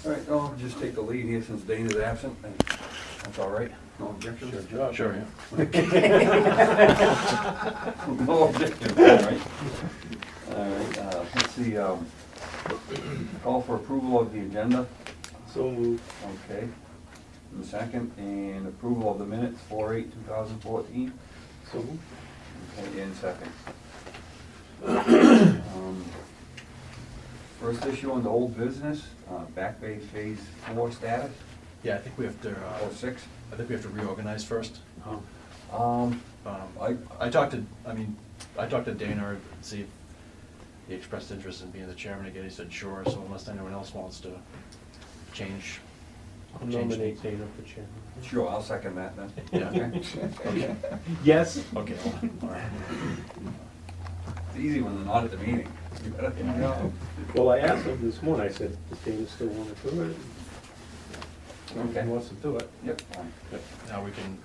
All right, I'll just take the lead here since Dana's absent, and that's all right. No objections? Sure, yeah. No objections, all right. All right, let's see, call for approval of the agenda. So moved. Okay. And second, and approval of the minutes, 4/8/2014. So moved. Okay, and second. First issue on the old business, Back Bay Phase 4 status, Yeah, I think we have to, or 6. I think we have to reorganize first. I, I talked to Dana and see if he expressed interest in being the chairman again. He said sure, so unless anyone else wants to change. I'll change nominate things. Dana for chairman. sure, I'll second that then. Yeah. Okay. Yes? Okay, all right. It's easy when they're not at the meeting. You better, you know. Well, I asked him this morning, I said, does Dana still want to do it? Okay. He wants to do it. Yep, fine. Now we can,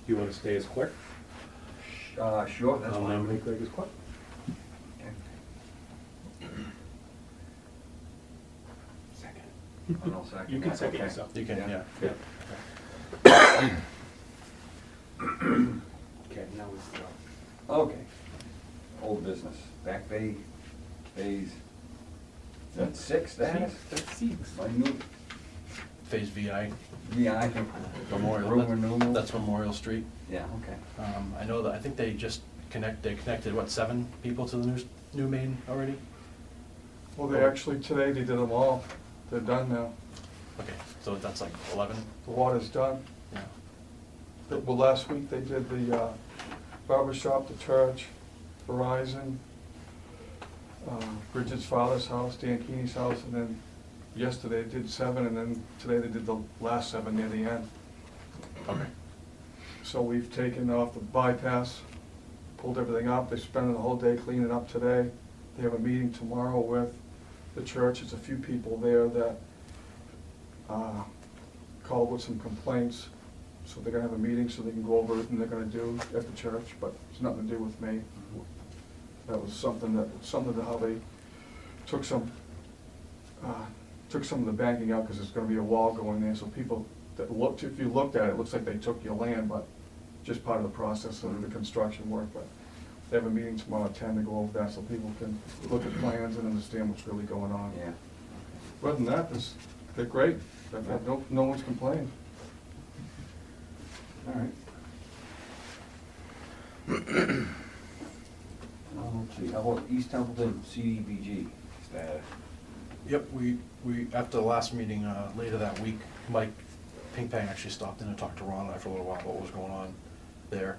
You want to stay as clerk? Sure, that's I'll fine. nominate Greg as clerk. Okay. Second. And I'll second You can that, second okay. yourself. you can, yeah. Yeah. Okay, now we go. Okay. Old business, Back Bay Phase, is that 6 status? That's six. My new, Phase VI, yeah, I think, Memorial. Roman numeral. That's Memorial Street. Yeah, okay. I know that, I think they just connected, what, 7 people to the new main already? Well, they actually, today they did them all. They're done now. Okay, so that's like 11? The water's done. Yeah. Well, last week they did the barber shop, the church, Verizon, Bridget's father's house, Dan Keeney's house, and then yesterday they did 7, and then today they did the last 7 near the end. Okay. So we've taken off the bypass, pulled everything up. They spent the whole day cleaning it up today. They have a meeting tomorrow with the church. There's a few people there that called with some complaints. So they're gonna have a meeting so they can go over it and they're gonna do at the church, but it's nothing to do with me. That was something to how they took some of the banking out, because there's gonna be a wall going there, so people that looked, if you looked at it, it looks like they took your land, but just part of the process of the construction work. But they have a meeting tomorrow at 10 to go over that, so people can look at plans and understand what's really going on. Yeah. Other than that, they're great. I've had no one's complained. All right. Let's see, how about East Templeton CDBG status? Yep, we, after the last meeting, later that week, Mike Ping-Pang actually stopped in and talked to Ron and I for a little while about what was going on there.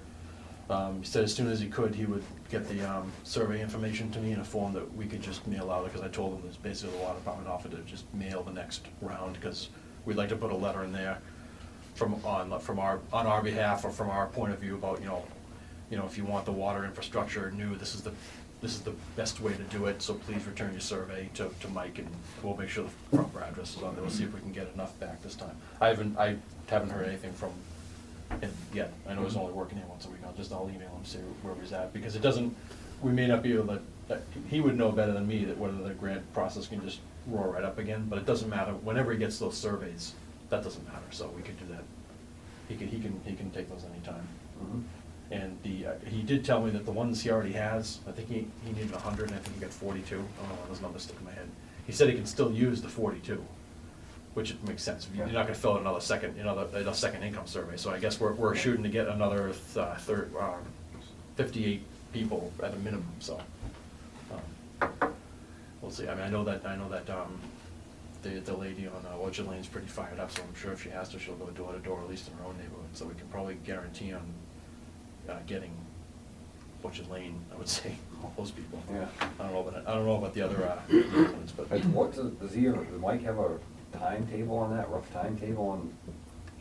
He said as soon as he could, he would get the survey information to me in a form that we could just mail out, because I told him that basically the water department offered to just mail the next round, because we'd like to put a letter in there on our behalf, or from our point of view about, you know, if you want the water infrastructure new, this is the best way to do it, so please return your survey to Mike, and we'll make sure the proper address is on there. We'll see if we can get enough back this time. I haven't heard anything from him yet. I know he's only working here once a week. I'll email him, see where he's at, because it doesn't, we may not be able to, he would know better than me that whether the grant process can just roar right up again, but it doesn't matter. Whenever he gets those surveys, that doesn't matter, so we could do that. He can take those anytime. Mhm. And he did tell me that the ones he already has, I think he needed 100, and I think he got 42. I don't know why those numbers stick in my head. He said he can still use the 42, which makes sense. You're not gonna fill out another second income survey, so I guess we're shooting to get another 58 people at a minimum, so. We'll see. I mean, I know that the lady on Orchard Lane's pretty fired up, so I'm sure if she has to, she'll go door to door, at least in her own neighborhood, so we can probably guarantee on getting Orchard Lane, I would say, all those people. Yeah. I don't know about the other neighborhoods, but. Does Mike have a timetable on that, rough timetable on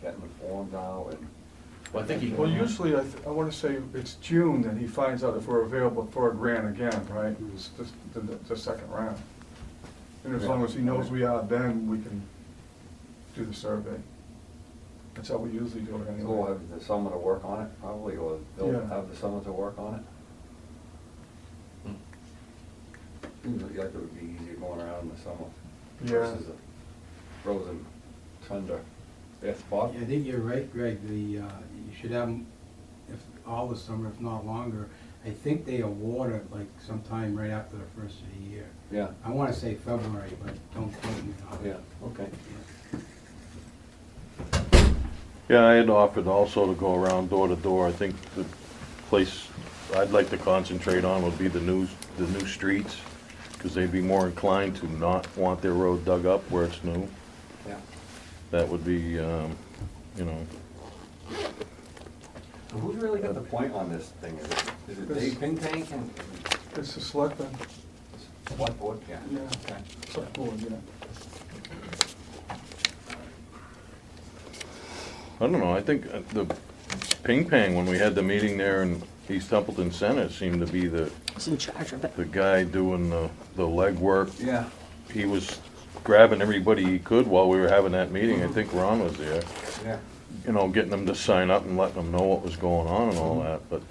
getting the forms out and? Well, I think he. Well, usually, I want to say it's June that he finds out if we're available for a grant again, right? It's just the second round. And as long as he knows we are, then we can do the survey. That's how we usually do it So we'll anyway. have the summer to work on it, probably, or they'll Yeah. have the summer to work on it? Hmm. Seems like it would be easier going around in the summer Yeah. versus the frozen tundra. Yes, Bob? I think you're right, Greg, you should have 'em if, all the summer, if not longer. I think they award it like sometime right after the first of the year. Yeah, I wanna say February, but don't quote me on it. yeah, okay. Yeah, I had offered also to go around door to door. I think the place I'd like to concentrate on would be the new streets, because they'd be more inclined to not want their road dug up where it's new. Yeah. That would be, you know, So who's really got the point on this thing? Is it Dave Ping Tank and It's the selectmen, what board? Yeah. Yeah. Okay. select board, yeah. I don't know, I think the Ping Pang, when we had the meeting there in East Templeton Center, seemed to be Was in charge of it. the guy doing the legwork. Yeah, He was grabbing everybody he could while we were having that meeting. I think Ron was there. yeah. You know, getting them to sign up and letting them know what was going on and all that, but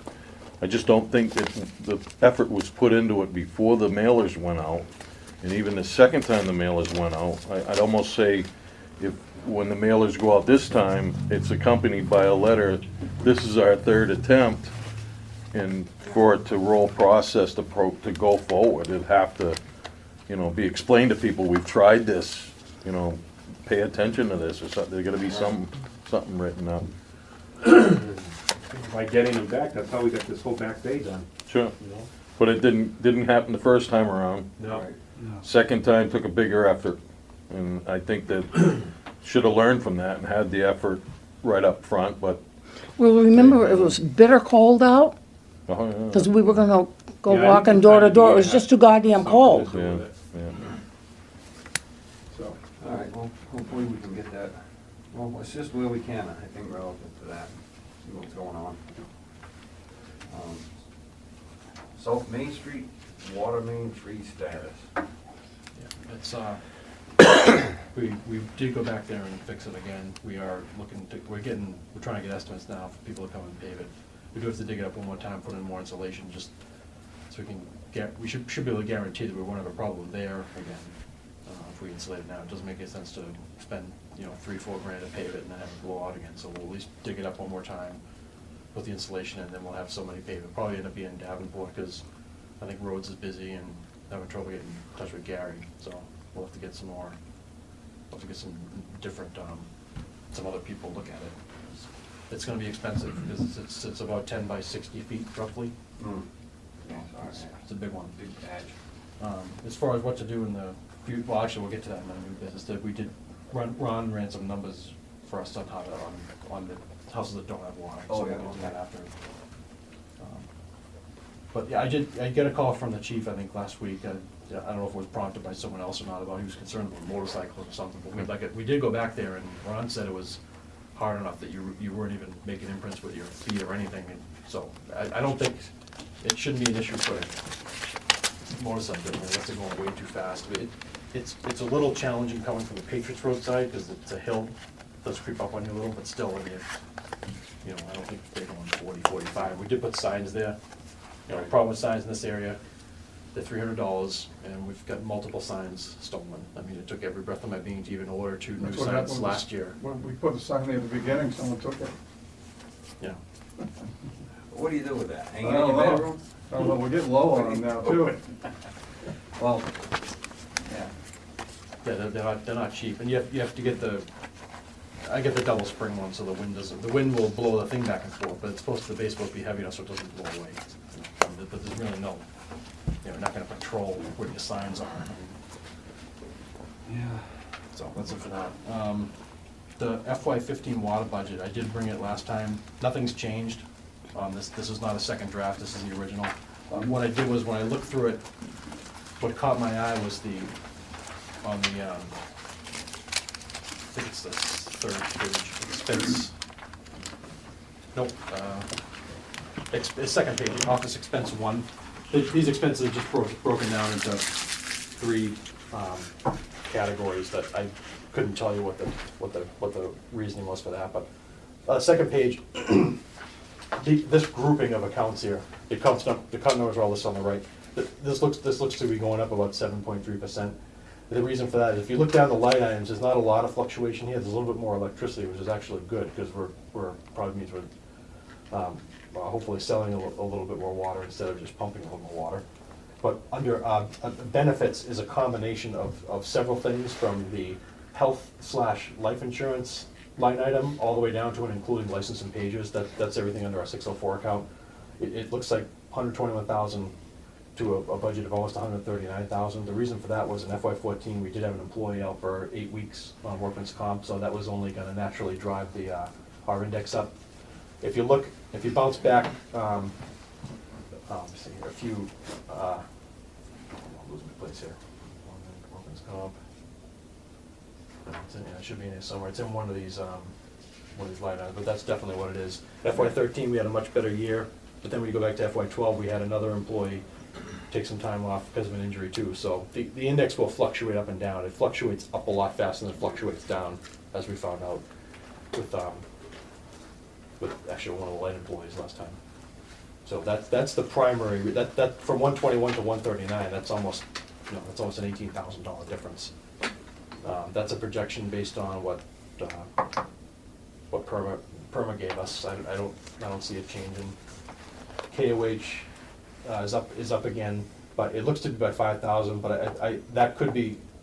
I just don't think that the effort was put into it before the mailers went out. And even the second time the mailers went out, I'd almost say if, when the mailers go out this time, it's accompanied by a letter, this is our third attempt, and for it to roll process to go forward, it'd have to, you know, be explained to people, we've tried this, you know, pay attention to this, or something, there's gotta be something written up. By getting them back, that's how we got this whole back bay done, Sure. you know? But it didn't happen the first time around. No. Right. No. Second time took a bigger effort, and I think that should have learned from that and had the effort right up front, but, Well, remember, it was bitter cold out, oh, yeah, because we were gonna go Yeah, I walking think door to the door. It time was of just year too goddamn cold. Something to do with it. yeah. So, All right, well, hopefully we can get that, well, it's just where we can, I think, relative to that, see what's going on. South Main Street, water main tree status. Yeah, it's, we did go back there and fix it again. We are looking to, we're trying to get estimates now for people to come and pave it. We do have to dig it up one more time, put in more insulation, just so we can we should be able to guarantee that we won't have a problem there again. If we insulate it now, it doesn't make any sense to spend, you know, $3-4 grand to pave it and then have it blow out again. So we'll at least dig it up one more time, put the insulation in, then we'll have somebody pave it. Probably end up being Davenport, because I think Rhodes is busy and having trouble getting in touch with Gary, so we'll have to get some more, we'll have to get some different, some other people look at it. It's gonna be expensive, because it's about 10 by 60 feet roughly. Yeah, sorry. It's a big one. Big patch. As far as what to do in the well, actually, we'll get to that in the new business, that we did, Ron ran some numbers for us on how to, on the houses that don't have water, so Oh, we'll yeah, get to that okay. after. But yeah, I get a call from the chief, I think, last week. I don't know if it was prompted by someone else or not, about he was concerned about motorcycles or something. But we did go back there, and Ron said it was hard enough that you weren't even making imprints with your feet or anything. And so I don't think, it shouldn't be an issue for motorcycles, unless they're going way too fast. It's a little challenging coming from the Patriots Road side, because it's a hill, does creep up on you a little, but still, I mean, you know, I don't think they're going 40, 45. We did put signs there. You know, the problem with signs in this area, they're $300, and we've got multiple signs stolen. I mean, it took every breath of my being to even order 2 new That's what signs happened with last the- year. When we put the sign there at the beginning, someone took it. Yeah. What do you do with that? Hang I it in don't your know. bedroom? I don't know, we're getting low on them now, too. Well, yeah. Yeah, they're not cheap, and you have to get I get the double spring one, so the wind will blow the thing back and forth, but the base supposed to be heavy enough so it doesn't blow away. But there's really no, you know, not gonna patrol where your signs are. Yeah. So that's it for that. The FY15 water budget, I did bring it last time. Nothing's changed. This is not a second draft, this is the original. What I did was, when I looked through it, what caught my eye was I think it's the third page, expense. Nope, second page, office expense 1. These expenses are just broken down into 3 categories that I couldn't tell you what the reasoning was for that, but second page, this grouping of accounts here, the account numbers are all listed on the right. This looks to be going up about 7.3%. The reason for that is if you look down the line items, there's not a lot of fluctuation here. There's a little bit more electricity, which is actually good, because we're probably means we're hopefully selling a little bit more water instead of just pumping a little more water. But under benefits is a combination of several things, from the health/life insurance line item all the way down to and including license and pages. That's everything under our 604 account. It looks like 121,000 to a budget of almost 139,000. The reason for that was in FY14 we did have an employee out for 8 weeks on workman's comp, so that was only going to naturally drive the our index up. If you bounce back, let's see here, a few. I'm losing my place here. Workman's comp. It should be in here somewhere. It's in one of these line items, but that's definitely what it is. FY13 we had a much better year, but then when you go back to FY12 we had another employee take some time off because of an injury too. So the index will fluctuate up and down. It fluctuates up a lot faster than it fluctuates down, as we found out with actually one of the light employees last time. So that's the primary. That from 121 to 139. That's almost an $18,000 difference. That's a projection based on what Perma gave us. I don't see it changing. KOH is up again, but it looks to be by 5,000. But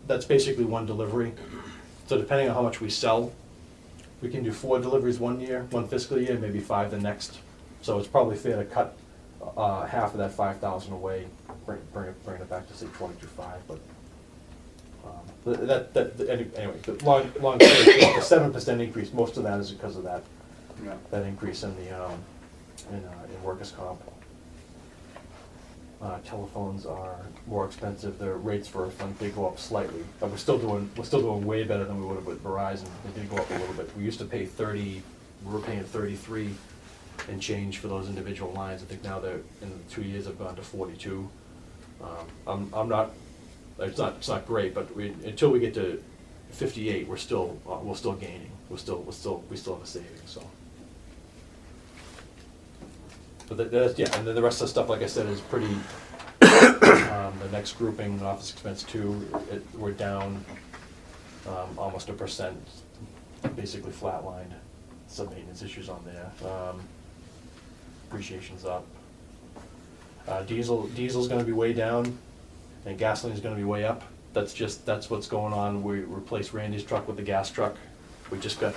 that's basically one delivery. So depending on how much we sell, we can do 4 deliveries one year, one fiscal year, maybe 5 the next. So it's probably fair to cut half of that 5,000 away, bring it back to say 22.5. But anyway, the long story short, the 7% increase, most of that is because of that increase in the in workers' comp. Telephones are more expensive. The rates for a fund did go up slightly, but we're still doing way better than we would have with Verizon. They did go up a little bit. We used to pay 30. We were paying 33 and change for those individual lines. I think now they're in 2 years have gone to 42. I'm not. It's not great, but until we get to 58, we're still gaining. We still have a savings. So, but and then the rest of the stuff, like I said, is pretty. The next grouping, office expense 2, we're down almost 1%, basically flatlined. Some maintenance issues on there. Depreciation's up. Diesel's going to be way down. And gasoline's gonna be way up. That's what's going on. We replaced Randy's truck with the gas truck. We just got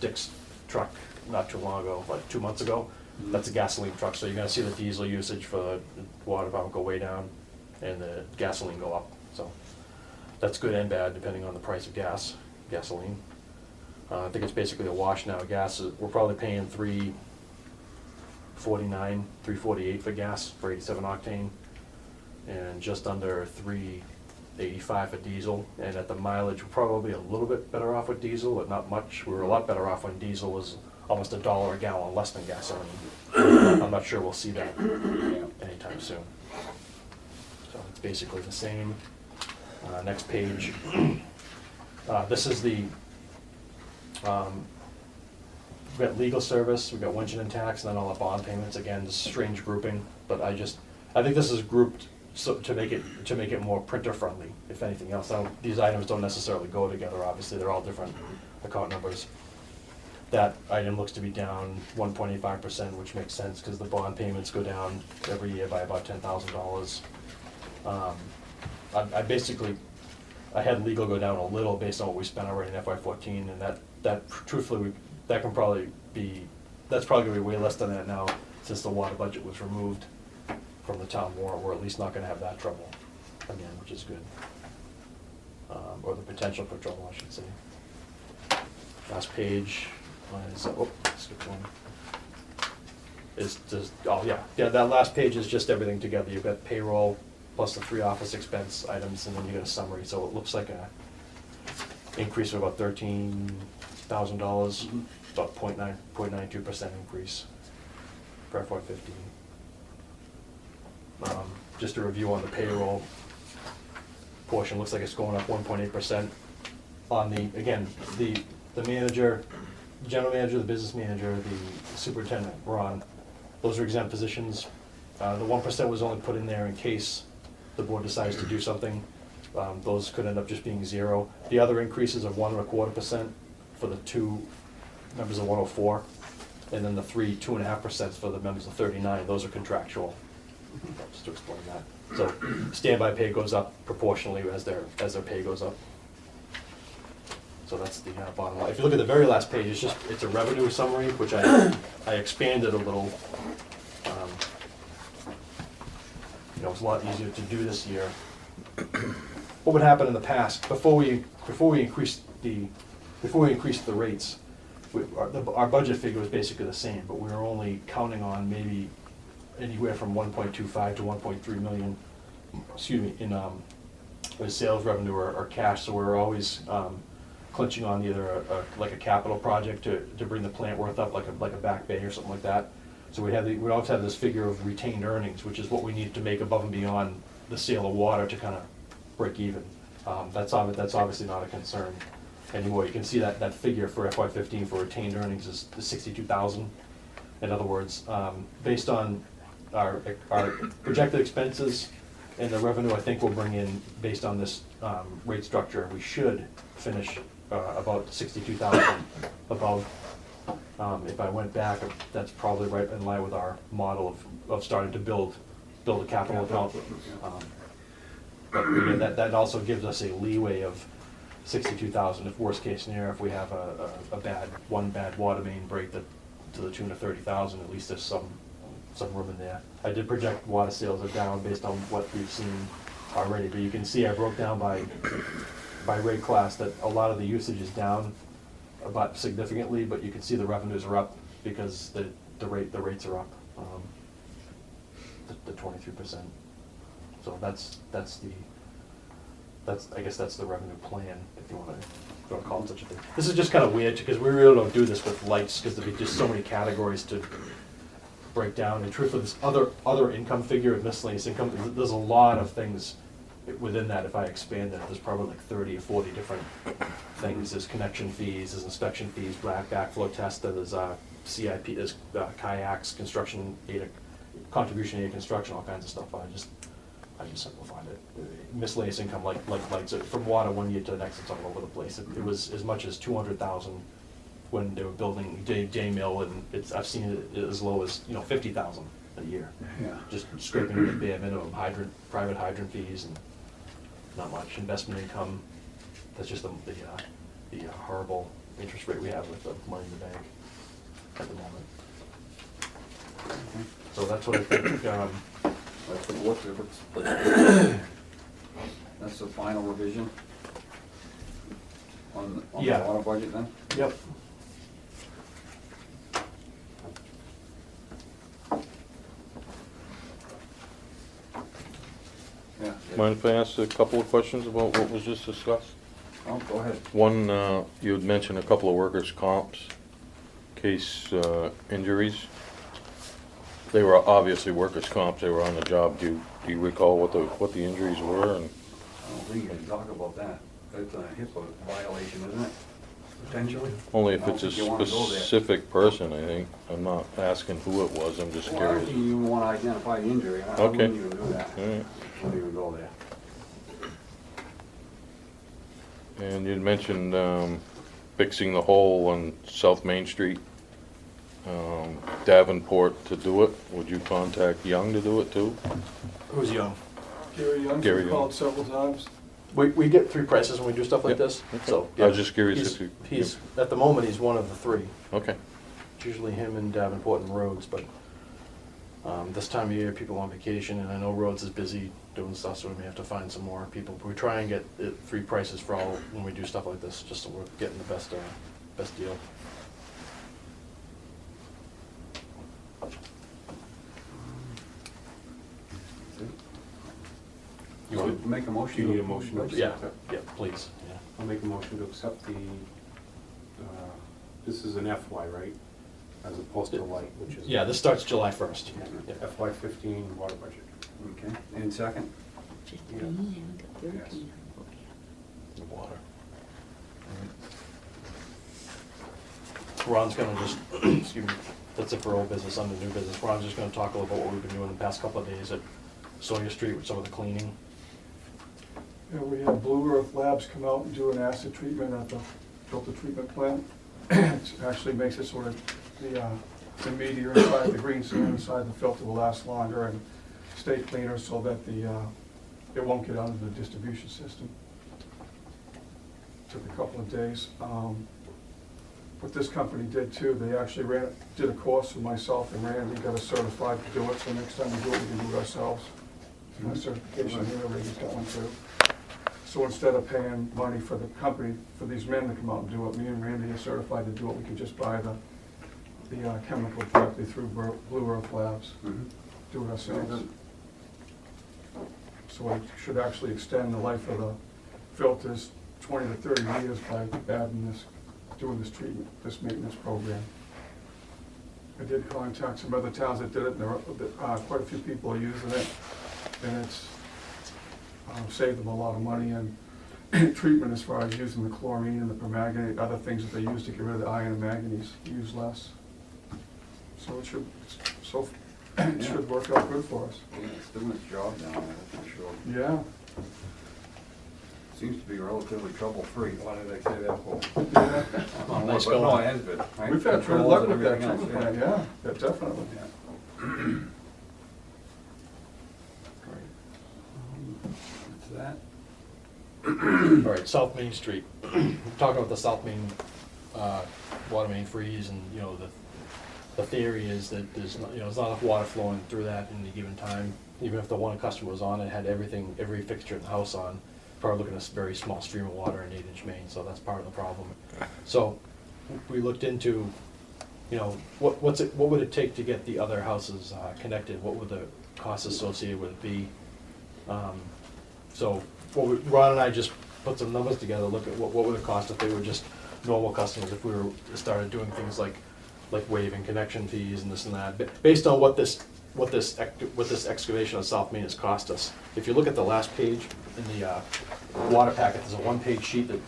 Dick's truck not too long ago, like 2 months ago. That's a gasoline truck, so you're gonna see the diesel usage for the water department go way down and the gasoline go up. So that's good and bad depending on the price of gasoline. I think it's basically a wash now. We're probably paying $3.49, $3.48 for gas for 87 octane. And just under $3.85 for diesel. And at the mileage, we're probably a little bit better off with diesel, but not much. We were a lot better off when diesel was almost $1 a gallon less than gasoline. I'm not sure we'll see that anytime soon. So it's basically the same. Next page. This is the we've got legal service, we've got winching and tax, and then all the bond payments. Again, this strange grouping, but I think this is grouped so to make it more printer friendly, if anything else. These items don't necessarily go together, obviously, they're all different account numbers. That item looks to be down 1.85%, which makes sense because the bond payments go down every year by about $10,000. I had legal go down a little based on what we spent already in FY14, and that truthfully, that's probably gonna be way less than that now since the water budget was removed from the town warrant. We're at least not gonna have that trouble again, which is good. Or the potential for trouble, I should say. Last page is, skip one. Is just, that last page is just everything together. You've got payroll plus the 3 office expense items, and then you got a summary. So it looks like a increase of about $13,000, about 0.92% increase for FY15. Just a review on the payroll portion, looks like it's going up 1.8%. On the manager, general manager, the business manager, the superintendent, Ron, those are exempt positions. The 1% was only put in there in case the board decides to do something. Those could end up just being 0. The other increases of 1.25% for the 2 members of 104, and then the 2.5% for the members of 39, those are contractual, just to explain that. So standby pay goes up proportionally as their pay goes up. So that's the bottom line. If you look at the very last page, it's a revenue summary, which I expanded a little. It's a lot easier to do this year. What would happen in the past, before we increased the rates, our budget figure was basically the same, but we were only counting on maybe anywhere from 1.25 to 1.3 million, in sales revenue or cash, so we were always clinching on either like a capital project to bring the plant worth up, like a back bay or something like that. So we always have this figure of retained earnings, which is what we need to make above and beyond the sale of water to kind of break even. That's obviously not a concern anymore. You can see that figure for FY15 for retained earnings is 62,000. In other words, based on our projected expenses and the revenue I think we'll bring in based on this rate structure, we should finish about 62,000 above. If I went back, that's probably right in line with our model of starting to build a capital account. But again, that also gives us a leeway of 62,000 if worst case scenario, if we have one bad water main break that to the tune of 30,000, at least there's some room in there. I did project water sales are down based on what we've seen already, but you can see I broke down by rate class that a lot of the usage is down about significantly, but you can see the revenues are up because the rates are up, the 23%. So I guess that's the revenue plan, if you want to call it such a thing. This is just kind of weird because we really don't do this with lights because there'd be just so many categories to break down. And truthfully, this other income figure of miscellaneous income, there's a lot of things within that. If I expand that, there's probably like 30 or 40 different things. There's connection fees, there's inspection fees, backflow test, there's CIP, there's kayaks, construction aid, contribution aid, construction, all kinds of stuff. I just simplified it. Miscellaneous income like lights, from water one year to the next, it's all over the place. It was as much as 200,000 when they were building J Mill, and I've seen it as low as 50,000 a year. Yeah. Just scraping the bare minimum, private hydrant fees, and not much investment income. That's just the horrible interest rate we have with the money in the bank at the moment. So that's what I think. That's the work efforts. That's the final revision on the Yeah. water budget then? Yep. Yeah. Mind if I ask a couple of questions about what was just discussed? Oh, go ahead. One, you had mentioned a couple of workers' comps, case injuries. They were obviously workers' comps, they were on the job. Do you recall what the injuries were? And I don't think you can talk about that. That's a HIPAA violation, isn't it? Potentially? only I if don't it's a think you wanna go there. specific person, I think. I'm not asking who it was, I'm just Well, I don't curious. think you even want to identify the injury. I Okay. wouldn't even do that. All right. I wouldn't even go there. And you'd mentioned fixing the hole on South Main Street, Davenport to do it. Would you contact Young to do it too? Who's young? Gary Young's Gary been Young. called several times. We get 3 prices when we do stuff like Yep. this. Okay. So I was just curious he's- if you- He's at the moment he's one of the 3. Okay. It's usually him and Davenport and Rhodes, but this time of year people on vacation, and I know Rhodes is busy doing stuff, so we may have to find some more people. But we try and get 3 prices for all when we do stuff like this, just so we're getting the best deal. You want to make a motion? Do you need a motion to Yeah, accept that? yeah, please, yeah. I'll make a motion to accept the, this is an FY, right? As opposed to light, which is. Yeah, this starts July 1st. Yeah, FY15 water budget. Okay, and second? Yes. The water. Ron's gonna just, excuse me, that's it for old business, under new business. Ron's just gonna talk a little about what we've been doing the past couple of days at Sawyer Street with some of the cleaning. And we had Blue Earth Labs come out and do an acid treatment at the filter treatment plant. It actually makes it sort of, the media inside the green sand inside the filter will last longer and stay cleaner so that it won't get out into the distribution system. Took a couple of days. What this company did too, they actually did a course for myself and Randy, got us certified to do it, so next time we do it, we can do it ourselves. My certification here, Randy's got one too. So instead of paying money for the company, for these men to come out and do it, me and Randy are certified to do it, we can just buy the chemical directly through Blue Earth Labs, do it ourselves. So it should actually extend the life of the filters 20 to 30 years by adding this, doing this treatment, this maintenance program. I did contact some other towns that did it, and there are quite a few people are using it, and it's saved them a lot of money and treatment as far as using the chlorine and the permanganate, other things that they use to get rid of the iron and manganese, use less. So it should, it should work out good for us. Yeah, it's doing its job now, that's for sure. Yeah. Seems to be relatively trouble-free. Why did I say that for? Oh, nice But no, going. it has been, right? We've had good Controls luck and with that everything else, treatment plant, yeah, definitely. That's that. All right, South Main Street. Talking about the South Main water main freeze, and the theory is that there's not, there's not enough water flowing through that in any given time. Even if the one customer was on it, had everything, every fixture in the house on, probably looking at a very small stream of water in 8-inch main, so that's part of the problem. So we looked into, what would it take to get the other houses connected? What would the costs associated with it be? So Ron and I just put some numbers together, look at what would it cost if they were just normal customers, if we started doing things like waiving connection fees and this and that, based on what this excavation of South Main has cost us. If you look at the last page in the water packet, there's a one-page sheet that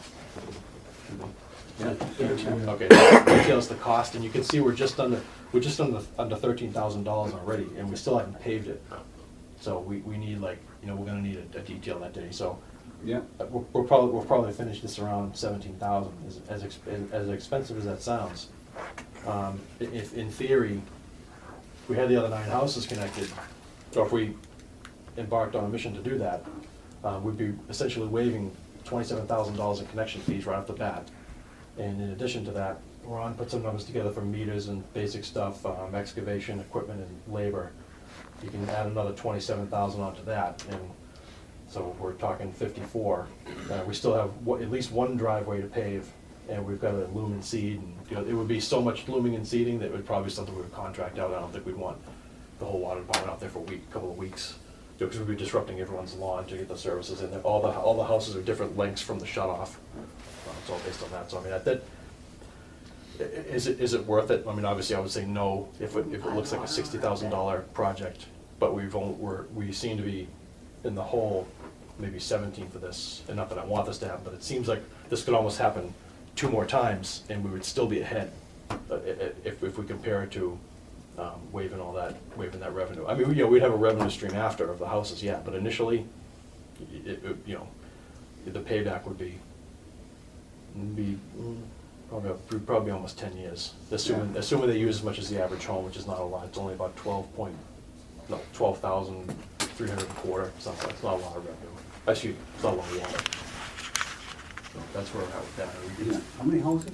okay, details the cost, and you can see we're just under $13,000 already, and we still haven't paved it. So we need we're gonna need a detail that day. So Yeah. we'll probably finish this around 17,000. As expensive as that sounds, if in theory we had the other 9 houses connected, or if we embarked on a mission to do that, we'd be essentially waiving $27,000 in connection fees right off the bat. And in addition to that, Ron put some numbers together for meters and basic stuff, excavation, equipment, and labor. You can add another 27,000 onto that, and so we're talking 54. We still have at least one driveway to pave, and we've got to loom and seed, and it would be so much looming and seeding that it would probably be something we would contract out. I don't think we'd want the whole water department out there for a couple of weeks, because we'd be disrupting everyone's lawn to get the services in there. All the houses are different lengths from the shut-off. It's all based on that. So I mean, is it worth it? I mean, obviously, I would say no if it looks like a $60,000 project, but we seem to be in the hole maybe 17 for this. And not that I want this to happen, but it seems like this could almost happen 2 more times, and we would still be ahead if we compare it to waiving that revenue. I mean, we'd have a revenue stream after of the houses, yeah, but initially, the payback would be probably almost 10 years, assuming they use as much as the average home, which is not a lot. It's only about 12,300 a quarter, something. It's not a lot of revenue. Actually, it's not a lot of water. So that's where we're at with that. How many houses?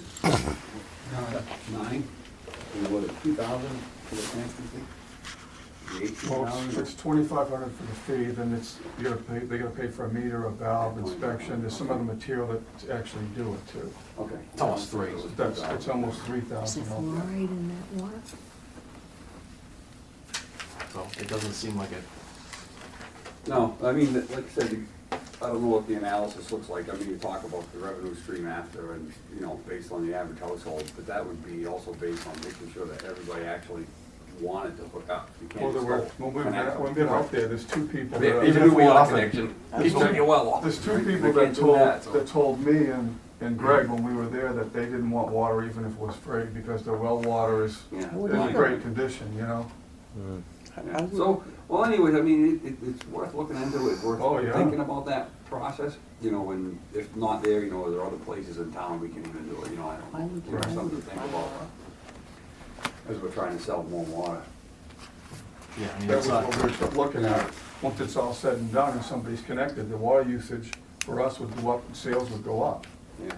9. And what, 2,000 for the transfer fee? The Well, 18,000? it's 2,500 for the fee, then they gotta pay for a meter, a valve inspection, there's some other material that actually do it too. Okay. It's almost 3. It's almost Is 3,000. there fluoride in that water? So it doesn't seem like it. No, I mean, like I said, I don't know what the analysis looks like. I mean, you talk about the revenue stream after and, based on the average household, but that would be also based on making sure that everybody actually wanted to hook up. You can't Well, there just were, go when connect we've them. been out there, there's 2 people I mean, that. even if we offer- connection, keep shutting your well off. There's 2 We people can't do that, so. that told me and Greg when we were there that they didn't want water even if it was free, because their well water is Yeah. in great condition, So, well, anyways, I mean, it's worth looking into, it's Oh, worth yeah. thinking about that. process, you know, when, if not there, you know, are there other places in town we can even do it, you know, I don't know. You know, something to think about as we're trying to sell more water. Yeah, I mean, That it's was not, what we're looking at. Once it's all said and done and somebody's connected, the water usage for us would go up and sales would go up. Yeah.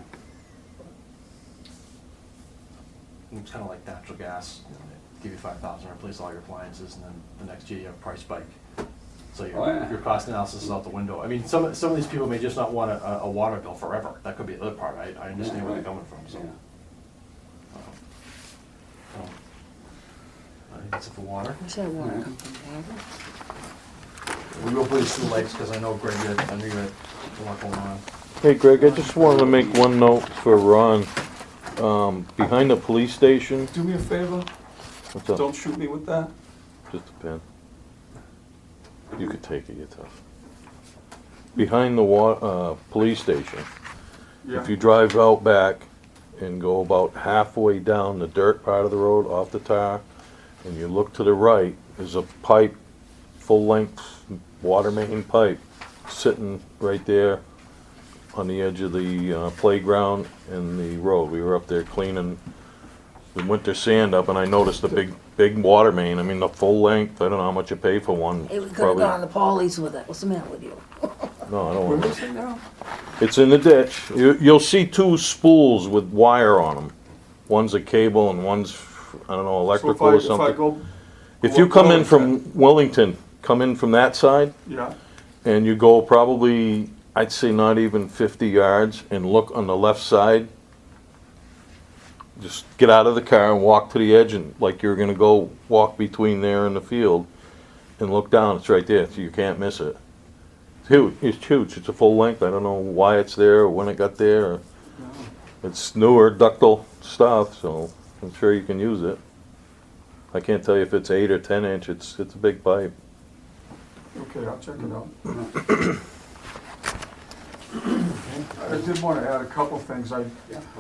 it's kinda like natural gas, you know, they give you 5,000, replace all your appliances, and then the next year you have a price spike. So Oh, yeah. your cost analysis is out the window. I mean, some of these people may just not want a water bill forever. That could be the other part. I understand Yeah, where they're right. coming from, so. Yeah. I think that's it for water. Where's that water come from, We will put these two lights, because I know Greg, I knew you had a lot going on. Hey Greg, I just wanted to make one note for Ron. Behind the police station, Do me a favor, what's up? don't shoot me with that. Just a pen. You could take it, you're tough. Behind the police station, Yeah. if you drive out back and go about halfway down the dirt part of the road off the tar, and you look to the right, there's a pipe, full-length water main pipe, sitting right there on the edge of the playground and the road. We were up there cleaning the winter sand up, and I noticed a big water main. I mean, the full length, I don't know how much you pay for one. Hey, we could've Probably- gone to Paulie's with it. What's the matter with you? No, I don't Where want is it now? It's in the ditch. You'll see two spools with wire on them. One's a cable and one's, I don't know, electrical or So if I something. go. If go you up come in Wellington, from Wellington, come in from that side, Yeah, and you go probably, I'd say not even 50 yards, and look on the left side. Just get out of the car and walk to the edge, and like you're gonna go walk between there and the field, and look down. It's right there, so you can't miss it. It's huge. It's huge. It's a full length. I don't know why it's there or when it got there. Or it's newer ductile stuff, so I'm sure you can use it. I can't tell you if it's 8 or 10 inch. It's a big pipe. okay, I'll check it out. I did want to add a couple things.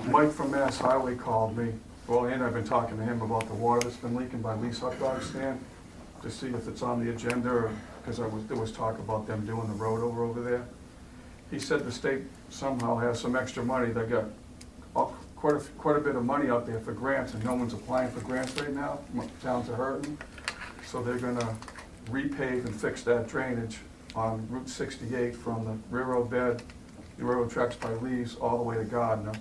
Mike from Mass Highway called me, well, and I've been talking to him about the water that's been leaking by Lee's Hot Dog Stand, to see if it's on the agenda, or, because there was talk about them doing the road over there. He said the state somehow has some extra money. They got quite a bit of money out there for grants, and no one's applying for grants right now. Towns are hurting. So they're gonna repave and fix that drainage on Route 68 from the railroad bed, the railroad tracks by Lee's, all the way to Gardner.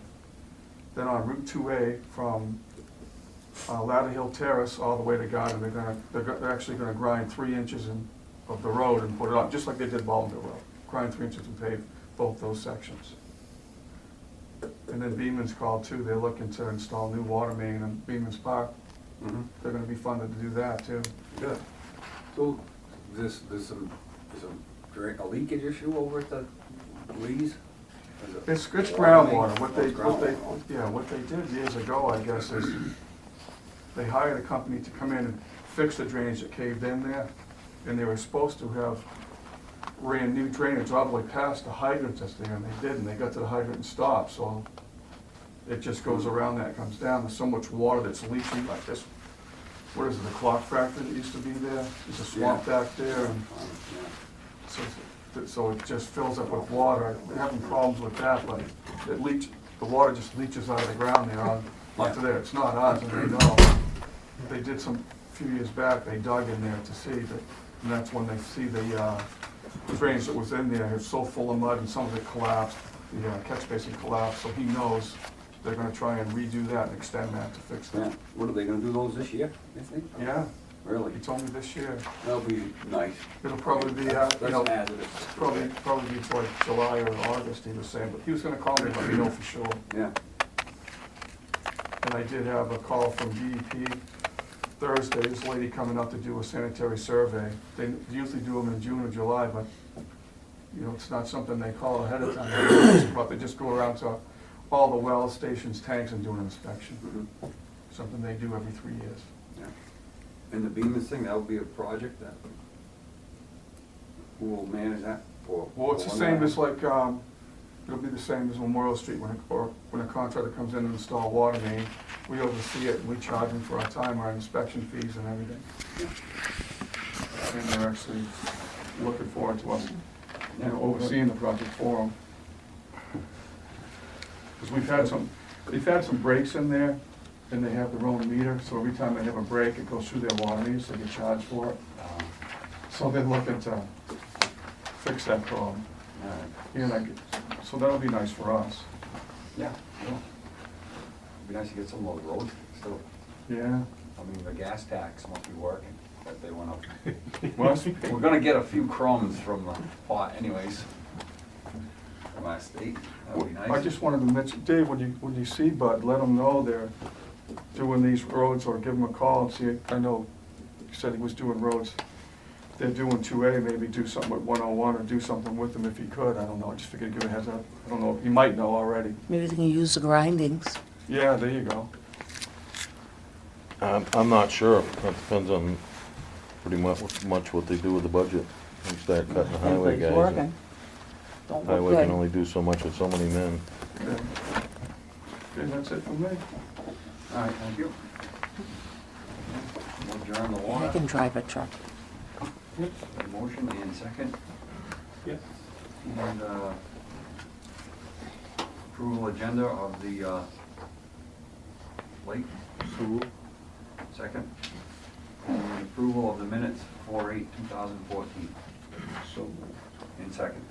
Then on Route 2A from Ladder Hill Terrace all the way to Gardner, they're actually gonna grind 3 inches of the road and put it up, just like they did Baldwin Road. Grind 3 inches and pave both those sections. And then Beaman's called too. They're looking to install new water main in Beaman's Park. Mhm. They're gonna be funded to do that too. Good. So, there's a leakage issue over at the Lee's? It's Water groundwater. main? What Oh, it's groundwater. what they did years ago, I guess, is they hired a company to come in and fix the drainage that caved in there. And they were supposed to have ran new drainage all the way past the hydrant that's there, and they didn't. They got to the hydrant and stopped, so it just goes around that, comes down. There's so much water that's leaching like this. What is it, the clock factory that used to be there? There's a swamp back there, and so it just fills up with water. They're having problems with that, but the water just leaches out of the ground there onto there. It's not ours, and they know. They did a few years back, they dug in there to see that, and that's when they see the drainage that was in there. It's so full of mud, and some of it collapsed, the catch basin collapsed, so he knows they're gonna try and redo that and extend that to fix Yeah, that. what are they gonna do those this year, you think? Yeah, Really? he told me this year. That'll be nice. It'll probably be, That's hazardous. probably be like July or August, he was saying, but he was gonna call me and let me know for sure. Yeah, And I did have a call from DEP Thursday, this lady coming up to do a sanitary survey. They usually do them in June or July, but, you know, it's not something they call ahead of time. But they just go around to all the wells, stations, tanks, and do an inspection. mhm, Something they do every 3 years. yeah. And the Beamon's thing, that will be a project that, who will manage that for? Well, it's the for same that? as like, it'll be the same as Memorial Street when a contractor comes in and install water main. We oversee it and we charge them for our time, our inspection fees and everything. And they're actually looking forward to us you know, overseeing the project for them. Because they've had some breaks in there, and they have their own meter, so every time they have a break, it goes through their water meter, so they get charged for it. So they're looking to fix that problem. So that'll be nice for us. Yeah, yeah. It'd be nice to get some of those roads still. Yeah. I mean, the gas tax must be working, that they went up. Well, We're gonna get a few crumbs from the pot anyways. From our state, that would be nice. I just wanted to mention, Dave, when you see Bud, let them know they're doing these roads, or give them a call and see, I know you said he was doing roads. They're doing 2A, maybe do something with 101, or do something with them if he could, I don't know, I just figured give a heads up. I don't know, you might know already. Maybe they can use the grindings. Yeah, there you go. I'm not sure. That depends on pretty much what they do with the budget. They start cutting the highway Everybody's guys. working. Don't look Highway can good. only do so much with so many men. Yeah. Okay, that's it for me. All right, thank you. We'll adjourn the I water. can drive a truck. A motion and second. Yep. And approval agenda of the lake. Second. And approval of the minutes 4/8/2014. So, In second.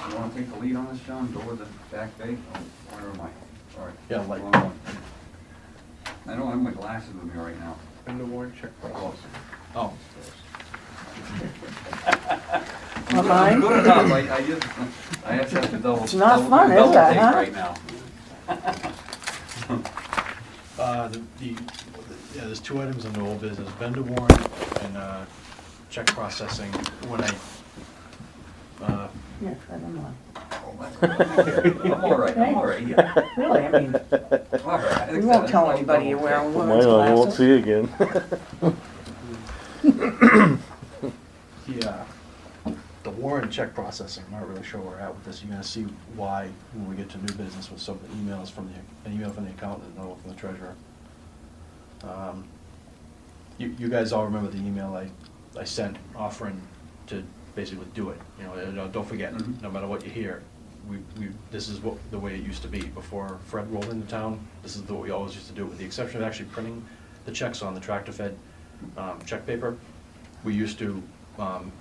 You wanna take the lead on this, John? Go with the back bay? Oh, where am I? Sorry. Yeah, like- Wrong one. I don't have my glasses with me right now. and the warrant check process. Oh. Am I? I'm good enough, I just have to double. It's not double- fun, is double it, take huh? Right now. Yeah, there's two items in the old business, vendor warrant and, check processing. When Yeah, try them on. I'm all right, yeah. Really, I mean, All right, I think we won't so. tell anybody you're wearing Mine women's I won't glasses. see again. the warrant check processing, I'm not really sure where we're at with this. You're gonna see why when we get to new business with some of the emails from an email from the accountant and another from the treasurer. You guys all remember the email I sent offering to basically do it. You know, don't forget, Mhm. no matter what you hear, this is the way it used to be before Fred rolled into town. This is what we always used to do, with the exception of actually printing the checks on the tractor-fed check paper. We used to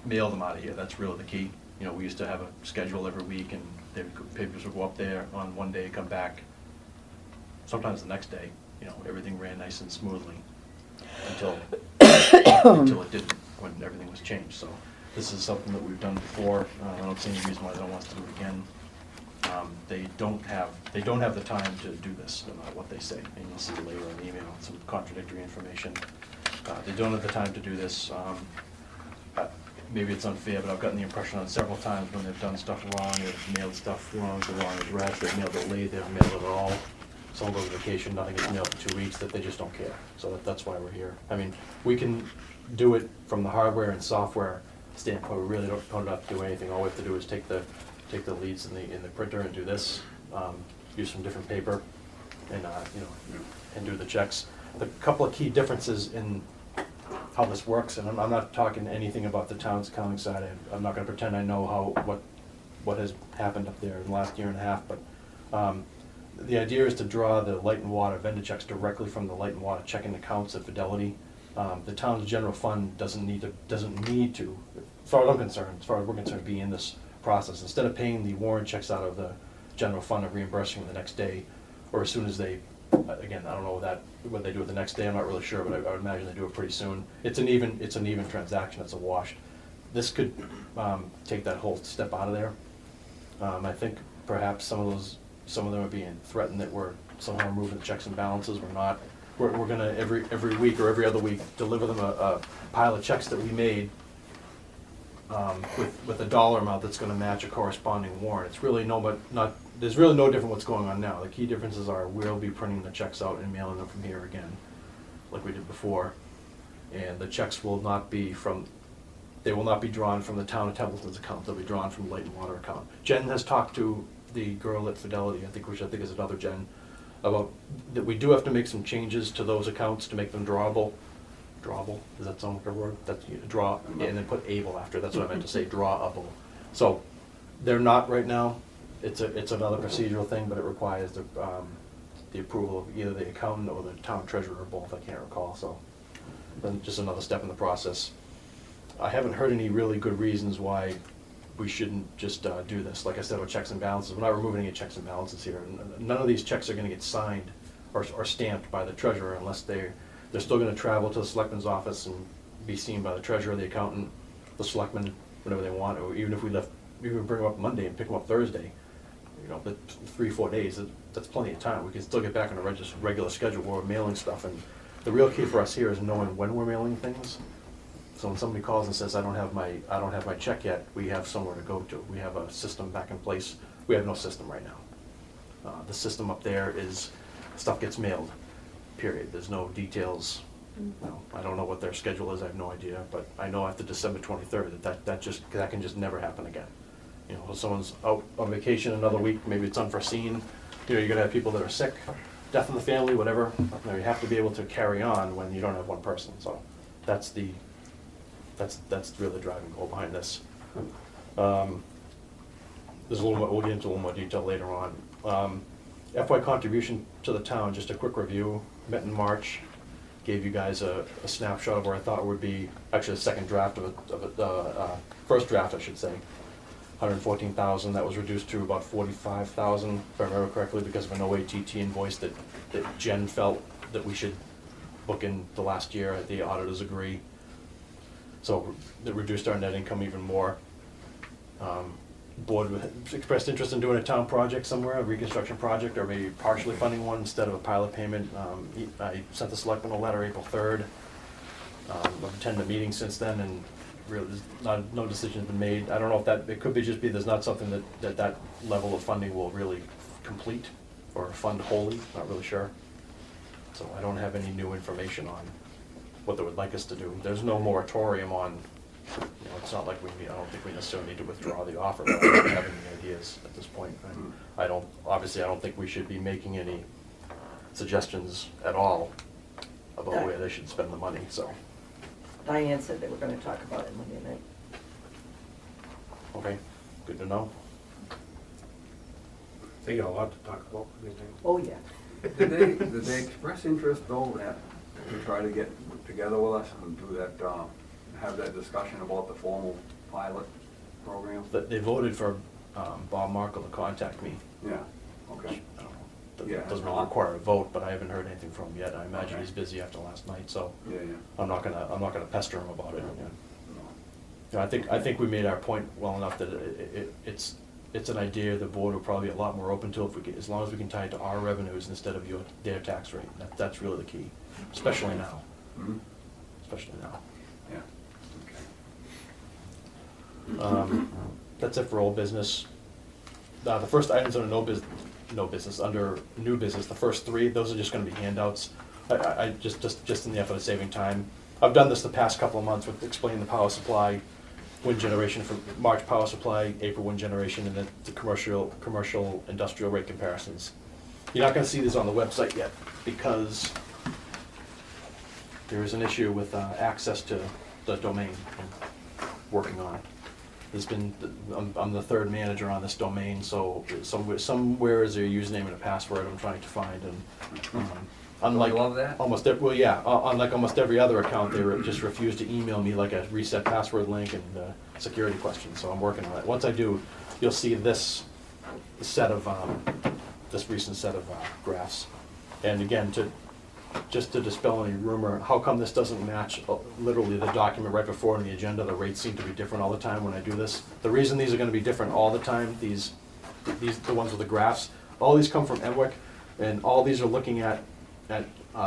mail them out of here. That's really the key. You know, we used to have a schedule every week, and the papers would go up there on one day, come back. Sometimes the next day, you know, everything ran nice and smoothly until it didn't, when everything was changed. So this is something that we've done before. I don't see any reason why they don't want us to do it again. They don't have the time to do this, no matter what they say. And you'll see later in the email some contradictory information. They don't have the time to do this. Maybe it's unfair, but I've gotten the impression on several times when they've done stuff wrong, they've mailed stuff wrong to the wrong address, they've mailed it late, they've mailed it at all. Someone goes on vacation, nothing gets mailed for 2 weeks, that they just don't care. So that's why we're here. I mean, we can do it from the hardware and software standpoint. We really don't have to do anything. All we have to do is take the leads in the printer and do this, use some different paper, and and do the checks. The couple of key differences in how this works, and I'm not talking anything about the town's accounting side. I'm not going to pretend I know what has happened up there in the last year and a half, but the idea is to draw the light and water vendor checks directly from the light and water checking accounts at Fidelity. The town's general fund doesn't need to, as far as I'm concerned, as far as we're concerned, be in this process. Instead of paying the warrant checks out of the general fund and reimbursing them the next day, or as soon as they, again, I don't know what they do it the next day, I'm not really sure, but I would imagine they do it pretty soon. It's an even transaction, it's a wash. This could take that whole step out of there. I think perhaps some of them are being threatened that we're somehow removing the checks and balances. We're not. We're gonna every week or every other week deliver them a pile of checks that we made with a dollar amount that's gonna match a corresponding warrant. It's really there's really no different what's going on now. The key differences are we'll be printing the checks out and mailing them from here again, like we did before. And the checks will not be drawn from the town of Templeton's account. They'll be drawn from the Light and Water account. Jen has talked to the girl at Fidelity, which I think is another Jen, about that we do have to make some changes to those accounts to make them drawable. drawable, does that sound like a word? That's, you draw, and then put able after, that's what I meant to say, drawable. So, they're not right now, it's another procedural thing, but it requires the approval of either the accountant or the town treasurer or both, I can't recall, so. Then just another step in the process. I haven't heard any really good reasons why we shouldn't just do this. Like I said, with checks and balances, we're not removing any checks and balances here. None of these checks are gonna get signed or stamped by the treasurer unless they're still gonna travel to the selectman's office and be seen by the treasurer, the accountant, the selectman, whenever they want, or even if we bring them up Monday and pick them up Thursday, you know, the 3-4 days, that's plenty of time. We can still get back on a regular schedule where we're mailing stuff, and the real key for us here is knowing when we're mailing things. So when somebody calls and says, I don't have my check yet, we have somewhere to go to. We have a system back in place. We have no system right now. The system up there is, stuff gets mailed, period. There's no details. No, I don't know what their schedule is, I have no idea, but I know after December 23rd that can just never happen again. You know, if someone's out on vacation another week, maybe it's unforeseen, you know, you're gonna have people that are sick, death in the family, whatever. You know, you have to be able to carry on when you don't have one person, so that's really the driving goal behind this. There's a little more, we'll get into a little more detail later on. FY contribution to the town, just a quick review, met in March, gave you guys a snapshot of where I thought it would be, actually a second draft first draft, I should say. 114,000, that was reduced to about 45,000, if I remember correctly, because of an OATT invoice that Jen felt that we should book in the last year, the auditors agree. So it reduced our net income even more. Board expressed interest in doing a town project somewhere, a reconstruction project, or maybe partially funding one instead of a pilot payment. I sent the selectmen a letter April 3rd. I've attended a meeting since then, and really, no decision has been made. I don't know if it could be there's not something that level of funding will really complete or fund wholly, not really sure. So I don't have any new information on what they would like us to do. There's no moratorium on, you know, it's not like I don't think we necessarily need to withdraw the offer, but I don't have any ideas at this point. Obviously I don't think we should be making any suggestions at all about where they should spend the money, so. Diane said they were gonna talk about it Monday night. Okay, good to know. They got a lot to talk about. Oh, yeah. Did they express interest though, to try to get together with us and do that, have that discussion about the formal pilot program? That they voted for Bob Markle to contact me. Yeah, okay. I don't know, Yeah, that doesn't no, really require a vote, but I haven't heard anything from him yet. I imagine Okay. he's busy after last night, so Yeah, yeah. I'm not gonna pester him about it. Yeah. No. You know, I think we made our point well enough that it's an idea the board will probably be a lot more open to as long as we can tie it to our revenues instead of their tax rate. That's really the key, especially now. Mhm. Especially now. Yeah, okay. That's it for old business. The first items under under new business, the first three, those are just gonna be handouts. I just in the effort of saving time. I've done this the past couple of months with explaining the power supply, wind generation for March power supply, April wind generation, and then the commercial industrial rate comparisons. You're not gonna see these on the website yet because there is an issue with access to the domain I'm working on. I'm the third manager on this domain, so somewhere is there a username and a password I'm trying to find, and unlike love that. unlike almost every other account, they just refuse to email me like a reset password link and security questions, so I'm working on it. Once I do, you'll see this recent set of graphs. And again, just to dispel any rumor, how come this doesn't match literally the document right before on the agenda? The rates seem to be different all the time when I do this. The reason these are gonna be different all the time, the ones with the graphs, all these come from Edwick, and all these are looking at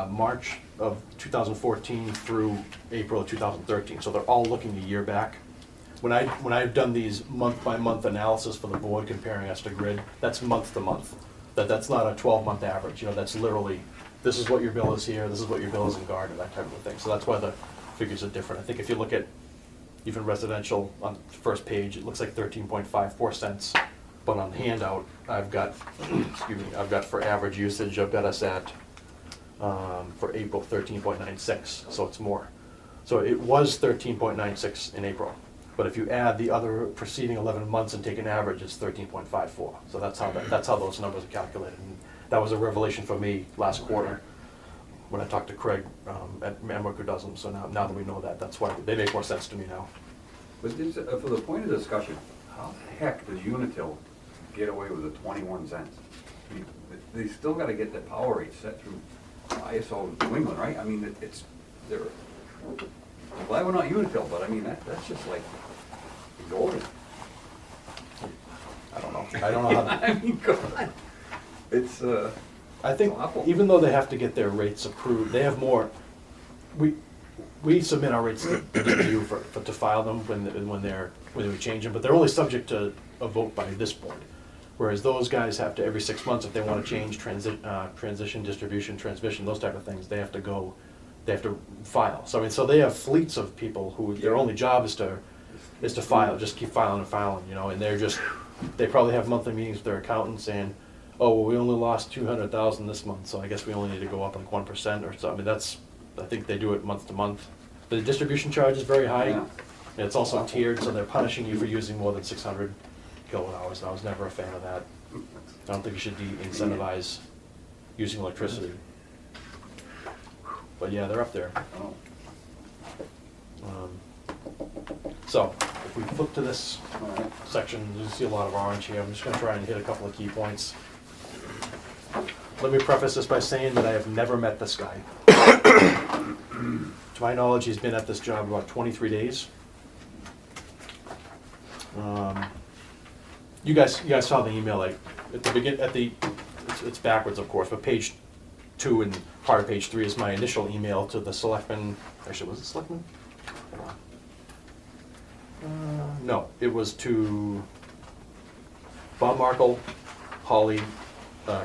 March of 2014 through April of 2013, so they're all looking a year back. When I've done these month-by-month analysis for the board comparing us to grid, that's month to month. That's not a 12-month average, you know, that's literally, this is what your bill is here, this is what your bill is in Gardner, that type of thing. So that's why the figures are different. I think if you look at even residential on the first page, it looks like 13.54 cents. But on the handout, I've got, I've got for average usage, I've got us at, for April, 13.96, so it's more. So it was 13.96 in April. But if you add the other preceding 11 months and take an average, it's 13.54. So that's how those numbers are calculated. And that was a revelation for me last quarter when I talked to Craig at Emmerich, who does them. So now that we know that, that's why they make more sense to me now. But this, for the point of discussion, how the heck does Unitil get away with the 21 cents? I mean, they still gotta get the power rate set through ISO New England, right? I mean, they're, I'm glad we're not Unitil, but I mean, that's just like exorbitant. I don't know. I don't know how to. I mean, God, it's, I think awful. even though they have to get their rates approved, they have more. We submit our rates to DPU to file them when we change them, but they're only subject to a vote by this board. Whereas those guys have to, every 6 months, if they want to change transition, distribution, transmission, those type of things, they have to file. So I mean, so they have fleets of people who their only job is to file, just keep filing and filing, you know, and they probably have monthly meetings with their accountant saying, oh, well, we only lost 200,000 this month, so I guess we only need to go up like 1% or so. I mean, I think they do it month to month. The distribution charge is very high. Yeah. And it's also tiered, so they're punishing you for using more than 600 kilowatt hours, and I was never a fan of that. I don't think you should incentivize using electricity. But yeah, they're up there. oh, So, if we flip to this all right. section, you see a lot of orange here. I'm just gonna try and hit a couple of key points. Let me preface this by saying that I have never met this guy. To my knowledge, he's been at this job about 23 days. You guys saw the email, like, at the begin, it's backwards, of course, but page 2 and part of page 3 is my initial email to the selectmen. Actually, was it selectmen? Hold on. No, it was to Bob Markle, Holly,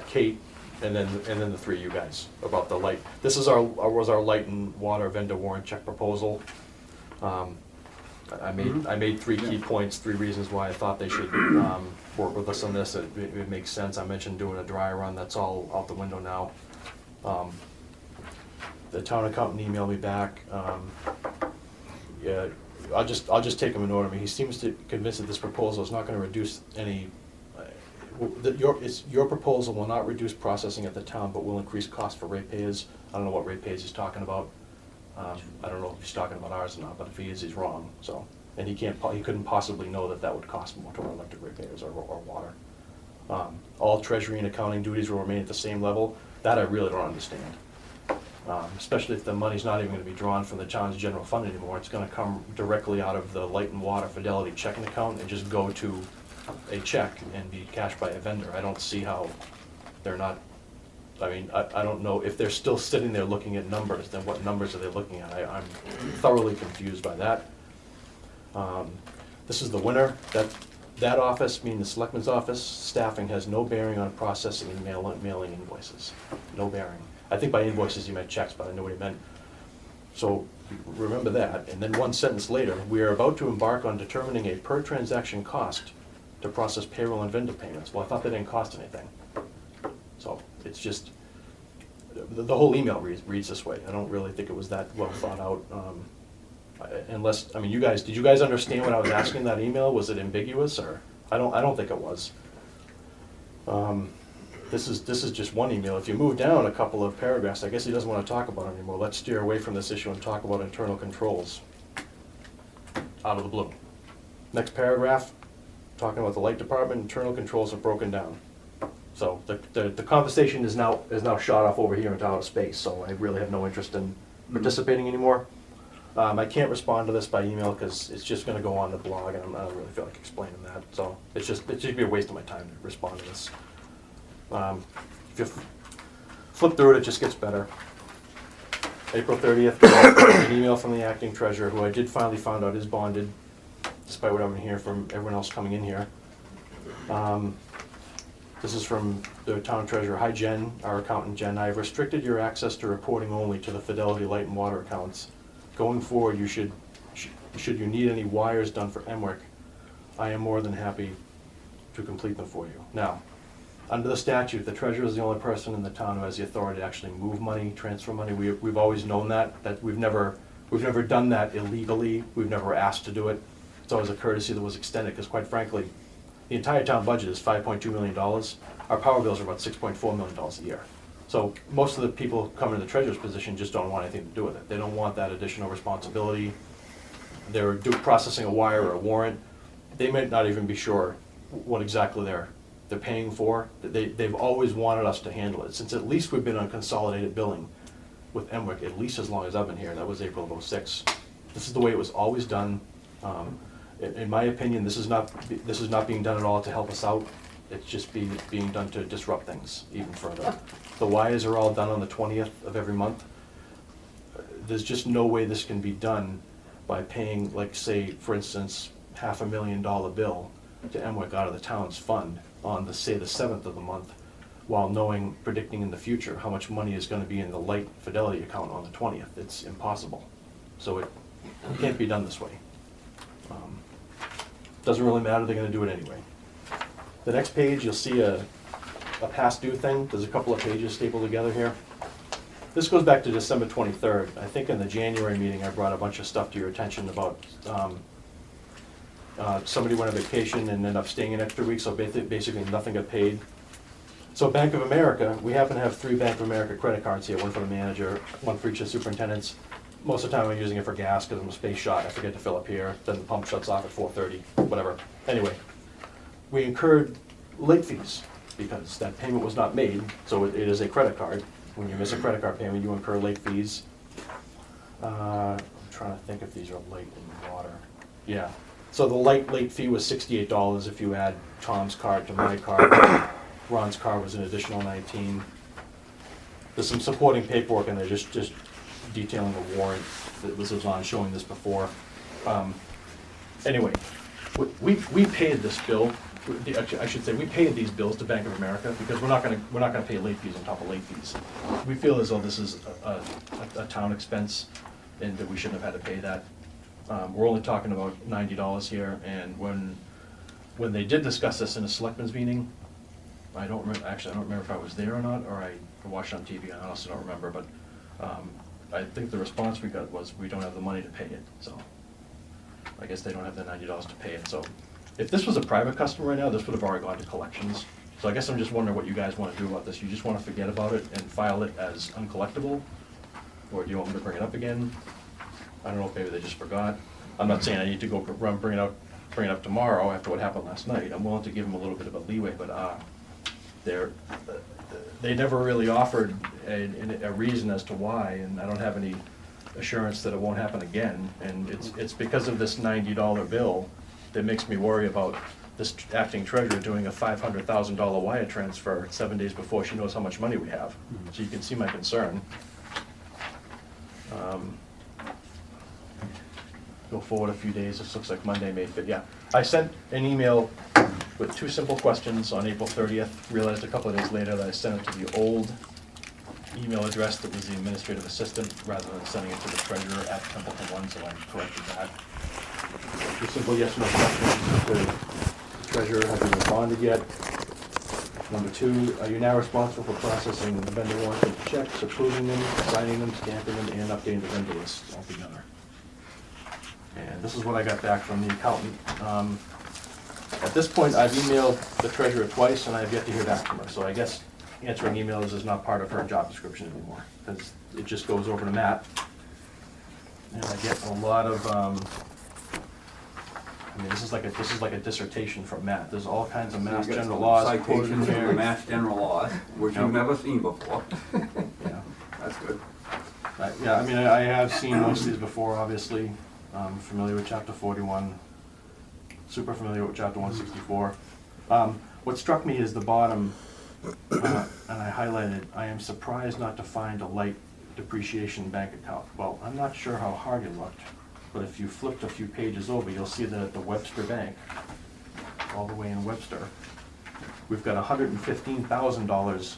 Kate, and then the 3 of you guys about the light. This is was our light and water vendor warrant check proposal. I made 3 key points, 3 reasons why I thought they should work with us on this. It makes sense. I mentioned doing a dry run. That's all out the window now. The town accountant emailed me back. Yeah, I'll just take him in order. I mean, he seems to convinced that this proposal is not going to reduce any. Your proposal will not reduce processing at the town, but will increase cost for ratepayers. I don't know what ratepayers he's talking about. I don't know if he's talking about ours or not, but if he is, he's wrong. So, and he couldn't possibly know that would cost more to our electric ratepayers or water. All treasury and accounting duties will remain at the same level. That I really don't understand. Especially if the money's not even going to be drawn from the town's general fund anymore. It's going to come directly out of the light and water fidelity checking account and just go to a check and be cashed by a vendor. I don't see how they're not. I mean, I don't know if they're still sitting there looking at numbers, then what numbers are they looking at? I'm thoroughly confused by that. This is the winner. That office, meaning the selectman's office, staffing has no bearing on processing and mailing invoices. No bearing. I think by invoices he meant checks, but I know what he meant. So remember that. And then one sentence later, we are about to embark on determining a per transaction cost to process payroll and vendor payments. Well, I thought that didn't cost anything. So it's just, the whole email reads this way. I don't really think it was that well thought out. Unless, I mean, did you guys understand what I was asking in that email? Was it ambiguous, or? I don't think it was. This is just one email. If you move down a couple of paragraphs, I guess he doesn't want to talk about it anymore. Let's steer away from this issue and talk about internal controls. Out of the blue. Next paragraph, talking about the light department, internal controls are broken down. So the conversation is now shot off over here into outer space, so I really have no interest in participating anymore. I can't respond to this by email because it's just going to go on the blog, and I don't really feel like explaining that. So it's just be a waste of my time to respond to this. If you flip through it, it just gets better. April 30th, an email from the acting treasurer, who I did finally find out is bonded, despite what I'm hearing from everyone else coming in here. This is from the town treasurer. Hi Jen, our accountant Jen. I have restricted your access to reporting only to the Fidelity Light and Water accounts. Going forward, you should you need any wires done for Emmerich, I am more than happy to complete them for you. Now, under the statute, the treasurer is the only person in the town who has the authority to actually move money, transfer money. We've always known that we've never We've never done that illegally, we've never asked to do it. It's always a courtesy that was extended, because quite frankly, the entire town budget is $5.2 million. Our power bills are about $6.4 million a year. So most of the people coming to the treasurer's position just don't want anything to do with it. They don't want that additional responsibility. They're processing a wire or a warrant. They might not even be sure what exactly they're paying for. They've always wanted us to handle it. Since at least we've been on consolidated billing with Emwick, at least as long as I've been here, that was April of '06. This is the way it was always done. In my opinion, this is not being done at all to help us out. It's just being done to disrupt things even further. The wires are all done on the 20th of every month. There's just no way this can be done by paying, like, say, for instance, $500,000 bill to Emwick out of the town's fund on the, say, the 7th of the month, while predicting in the future how much money is gonna be in the light fidelity account on the 20th. It's impossible. So it can't be done this way. Doesn't really matter, they're gonna do it anyway. The next page, you'll see a past due thing. There's a couple of pages stapled together here. This goes back to December 23rd. I think in the January meeting, I brought a bunch of stuff to your attention about somebody went on vacation and ended up staying an extra week, so basically nothing got paid. So Bank of America, we happen to have 3 Bank of America credit cards here, one for the manager, one for each of the superintendents. Most of the time I'm using it for gas because I'm a space shot, I forget to fill up here, then the pump shuts off at 4:30, whatever. Anyway, we incurred late fees because that payment was not made, so it is a credit card. When you miss a credit card payment, you incur late fees. I'm trying to think if these are late in water. Yeah, so the late fee was $68 if you add Tom's card to my card. Ron's card was an additional $19. There's some supporting paperwork in there, just detailing the warrant that this was on, showing this before. Anyway, we paid this bill. Actually, I should say we paid these bills to Bank of America because we're not gonna pay late fees on top of late fees. We feel as though this is a town expense and that we shouldn't have had to pay that. We're only talking about $90 here, and when they did discuss this in a selectmen's meeting, I don't remember if I was there or not, or I watched on TV. I honestly don't remember, but I think the response we got was, we don't have the money to pay it, so I guess they don't have the $90 to pay it. So if this was a private customer right now, this would have already gone to collections. So I guess I'm just wondering what you guys want to do about this. You just want to forget about it and file it as uncollectible? Or do you want me to bring it up again? I don't know if maybe they just forgot. I'm not saying I need to go bring it up tomorrow after what happened last night. I'm willing to give them a little bit of a leeway, but they never really offered a reason as to why, and I don't have any assurance that it won't happen again. And it's because of this $90 bill that makes me worry about this acting treasurer doing a $500,000 wire transfer 7 days before she knows how much money we have. So you can see my concern. Go forward a few days, this looks like Monday, May 5th, yeah. I sent an email with 2 simple questions on April 30th, realized a couple of days later that I sent it to the old email address that was the administrative assistant, rather than sending it to the treasurer at Templeton One, so I corrected that. The simple yes or no questions to the treasurer, have you responded yet? Number 2, are you now responsible for processing the vendor warranty checks, approving them, signing them, stamping them, and updating the vendor list altogether? And this is what I got back from the accountant. At this point, I've emailed the treasurer twice, and I've yet to hear back from her. So I guess answering emails is not part of her job description anymore, because it just goes over to Matt. And I get a lot of, I mean, this is like a dissertation from Matt. There's all kinds of Mass General laws quoted in Citations from the here. Mass General laws, which you've never seen before. Yeah. That's good. Yeah, I mean, I have seen most of these before, obviously. I'm familiar with Chapter 41, super familiar with Chapter 164. What struck me is the bottom, and I highlighted, I am surprised not to find a light depreciation bank account. Well, I'm not sure how hard you looked, but if you flipped a few pages over, you'll see that at the Webster Bank, all the way in Webster, we've got $115,000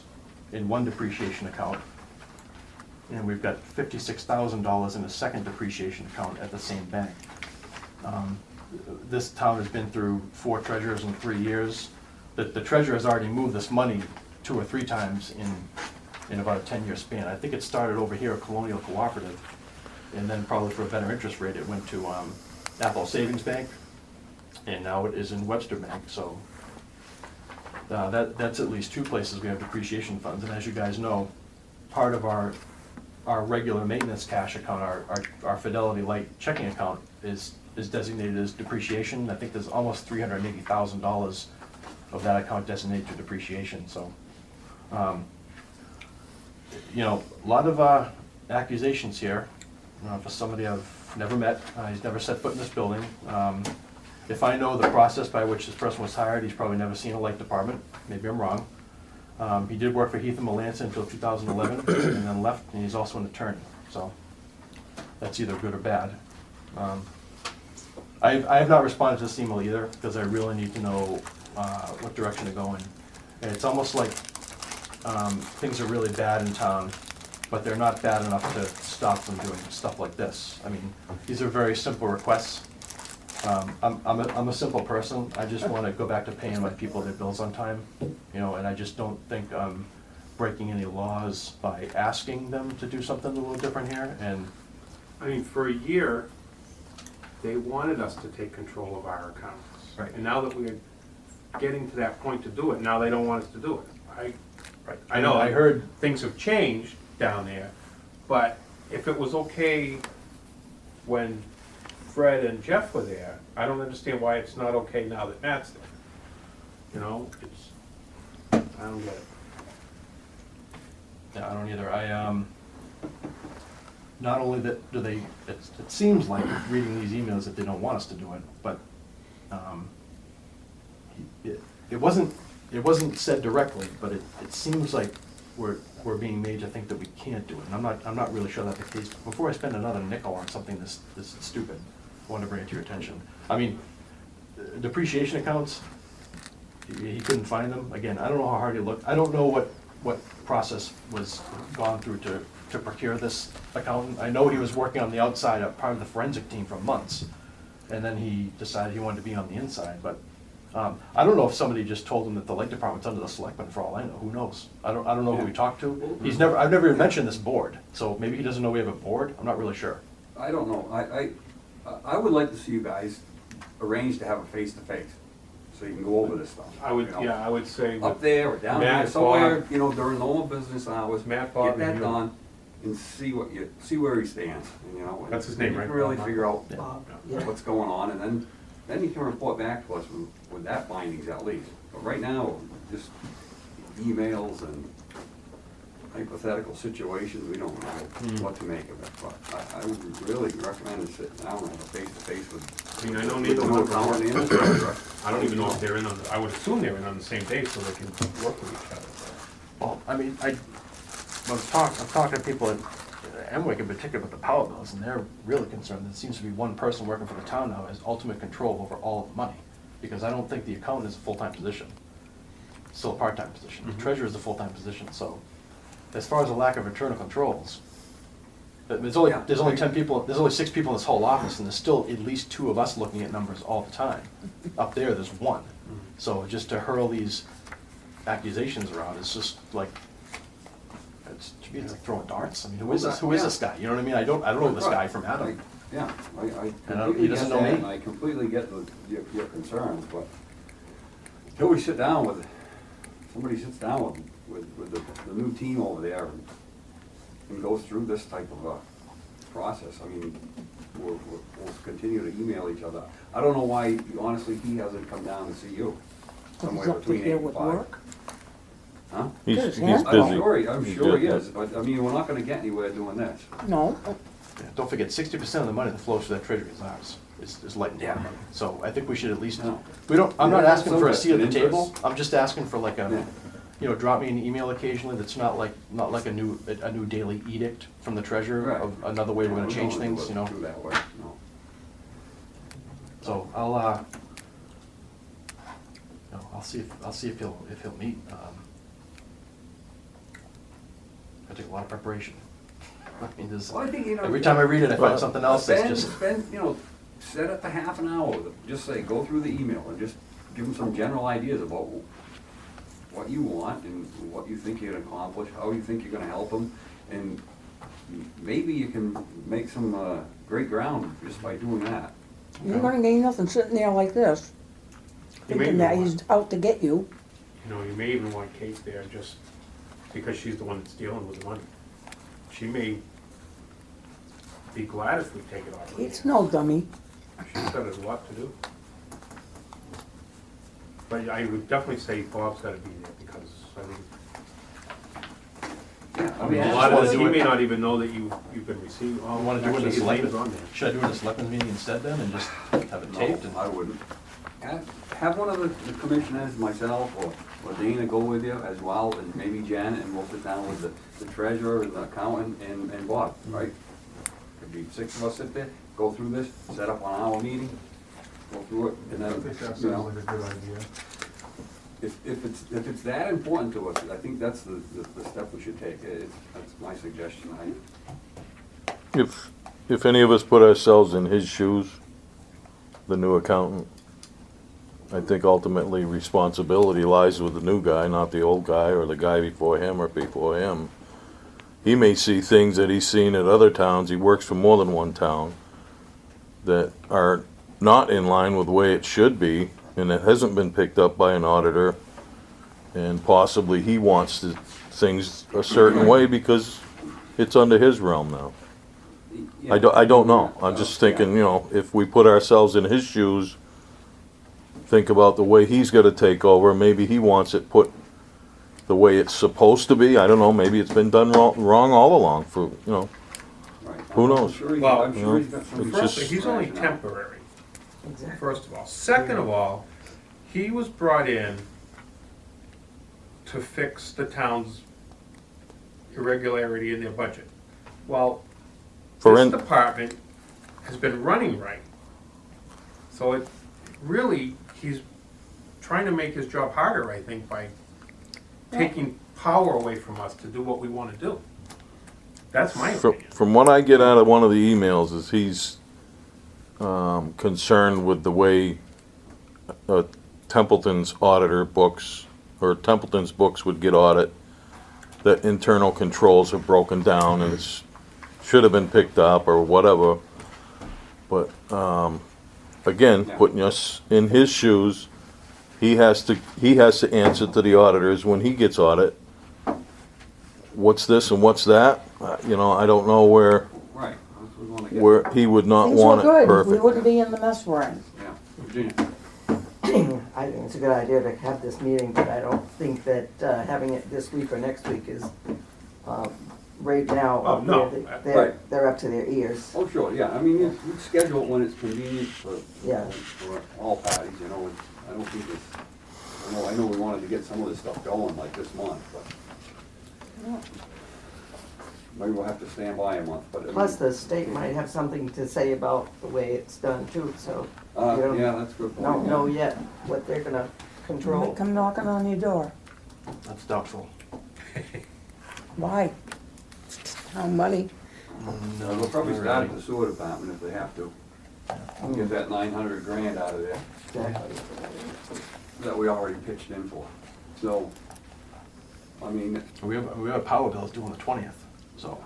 in one depreciation account, and we've got $56,000 in a second depreciation account at the same bank. This town has been through 4 treasurers in 3 years. The treasurer has already moved this money 2 or 3 times in about a 10-year span. I think it started over here at Colonial Cooperative and then probably for a better interest rate, it went to Athol Savings Bank, and now it is in Webster Bank, so that's at least two places we have depreciation funds, and as you guys know, part of our regular maintenance cash account, our Fidelity Light checking account is designated as depreciation. I think there's almost $380,000 of that account designated to depreciation, so, you know, a lot of accusations here, for somebody I've never met. He's never set foot in this building. If I know the process by which this person was hired, he's probably never seen a light department. Maybe I'm wrong. He did work for Heath and Melanson until 2011, and then left, and he's also an attorney, so that's either good or bad. I have not responded to this email either, because I really need to know what direction to go in. And it's almost like things are really bad in town, but they're not bad enough to stop them doing stuff like this. I mean, these are very simple requests. I'm a simple person. I just want to go back to paying my people their bills on time, you know, and I just don't think I'm breaking any laws by asking them to do something a little different here, and I mean, for a year, they wanted us to take control of our accounts. Right. And now that we're getting to that point to do it, now they don't want us to do it. I know, I heard, things have changed down there, but if it was okay when Fred and Jeff were there, I don't understand why it's not okay now that Matt's there. You know, I don't get it. yeah, I don't either. Not only that do they, it seems like reading these emails that they don't want us to do it, but it wasn't said directly, but it seems like we're being made to think that we can't do it, and I'm not really sure that's the case. Before I spend another nickel on something this stupid, I want to bring it to your attention. I mean, depreciation accounts, he couldn't find them. Again, I don't know how hard he looked. I don't know what process was gone through to procure this accountant. I know he was working on the outside, part of the forensic team for months, and then he decided he wanted to be on the inside, but I don't know if somebody just told him that the light department's under the selectmen, for all I know. Who knows? I don't know who he talked to. I've never even mentioned this board, so maybe he doesn't know we have a board. I'm not really sure. I don't know, I would like to see you guys arrange to have a face-to-face, so you can go over this stuff. I would, you know? yeah, I would say. Up there or down Matt, there, somewhere, Bob. you know, during normal business hours. Matt, Bob, Get that and you. done and see where he stands, and, you know. and That's his name, you right? can really Bob? figure out Bob, yeah. what's going on, and then you can report back to us with that findings at least. But right now, just emails and hypothetical situations, we don't know what to make of it. But I would really recommend sitting down and have a face-to-face with. I mean, I don't with need to the work town on it. administrator. I don't even know if they're in on, I would assume they're in on the same day so they can work with each other. Well, I mean, I'm talking to people at Emwick in particular about the power bills, and they're really concerned. There seems to be one person working for the town now has ultimate control over all of the money, because I don't think the accountant is a full-time position. It's still a part-time position. The treasurer is a full-time position, so as far as a lack of internal controls, there's only 10 people, there's only 6 people in this whole office, and there's still at least 2 of us looking at numbers all the time. Up there, there's 1. So just to hurl these accusations around is just like, to me, it's like throwing darts. I mean, who is this guy? You know what I mean? I don't know this guy from Adam. Yeah, I He completely doesn't get know that, me. and I completely get your concerns, but until we sit down with, somebody sits down with the new team over there and goes through this type of a process, I mean, we'll continue to email each other. I don't know why, honestly, he hasn't come down to see you, somewhere He's up to between 8 here and with 5. work. Huh? He's Good, busy. yeah. I'm sure he is, but I mean, we're not gonna get anywhere doing this. No, Yeah, don't forget, 60% of the money that flows through that treasury is ours, is light and dark money. So I think we should at least, No. I'm not Yeah, asking for a seat at the some table, interest. I'm just asking for like Yeah. drop me an email occasionally that's not like a new daily edict from the treasurer Right. of another way we're gonna change We don't things, wanna do that way, no. So I'll see if he'll meet. I take a lot of preparation. I mean, Well, I think, you know, every time I read it, I find something else that's just. Spend, set it to half an hour with them, just say, go through the email and just give them some general ideas about what you want and what you think you're gonna accomplish, how you think you're gonna help them, and maybe you can make some, great ground just by doing that. You're gonna gain nothing sitting there like this, You may thinking that even he's want- out to get you. You know, you may even want Kate there just because she's the one that's dealing with the money. She may be glad if we take it off. her It's hands. no dummy. She's got a lot to do. But I would definitely say Bob's gotta be there because, I mean, Yeah, I mean, a I lot just of wanna this, do he it- may not even know that you've been received. I wanna do it in Actually, the his name selectmen, is on there. should I do it in the selectmen's meeting instead then, and just have it taped? No, and- I wouldn't. Have one of the commissioners, myself, or Dana go with you as well, and maybe Janet, and we'll sit down with the treasurer and the accountant and Bob, right? Could be 6 of us sit there, go through this, set up an hour meeting, go through it, and I think that then, sounds you know, like a good idea. if it's that important to us, I think that's the step we should take. That's my suggestion. If any of us put ourselves in his shoes, the new accountant, I think ultimately responsibility lies with the new guy, not the old guy or the guy before him or before him. He may see things that he's seen at other towns, he works for more than one town, that are not in line with the way it should be, and it hasn't been picked up by an auditor, and possibly he wants things a certain way because it's under his realm now. I don't know, I'm just thinking, you know, if we put ourselves in his shoes, think about the way he's gonna take over, maybe he wants it put the way it's supposed to be, I don't know, maybe it's been done wrong all along for, you know, Right. Who knows? I'm sure Well, I'm sure he's got some. it's First, just- he's only rationale. temporary, Exactly. first of all. Second of all, he was brought in to fix the town's irregularity in their budget. Well, For this in- department has been running right. So it really, he's trying to make his job harder, I think, by taking power away from us to do what we want to do. That's my opinion. From what I get out of one of the emails is he's concerned with the way Templeton's auditor books, or Templeton's books would get audit, that internal controls are broken down and it's, should have been picked up or whatever. But, again, putting us in his shoes, he has to answer to the auditors when he gets audit. What's this and what's that? You know, I don't know where Right, that's what we wanna get. where he would not Things were want it good, we perfect. wouldn't be in the mess we're in. Yeah, Virginia. I think it's a good idea to have this meeting, but I don't think that having it this week or next week is, right now. Oh, no. They're up to their ears. Oh, sure, yeah, I mean, you schedule it when it's convenient Yeah. for all parties, you know, and I don't think it's, I know we wanted to get some of this stuff going like this month, but maybe we'll have to stand by a month, but. I mean, Plus, the state might have something to say about the way it's done too, so you don't Yeah, that's a good point. don't know yet what they're gonna control. Come knocking on your door. That's doubtful. Why? How money? We'll probably start at the sewer department if they have to. Get that 900 grand out of there Exactly. that we already pitched in for. So, I mean, We have a power bill due on the 20th, so.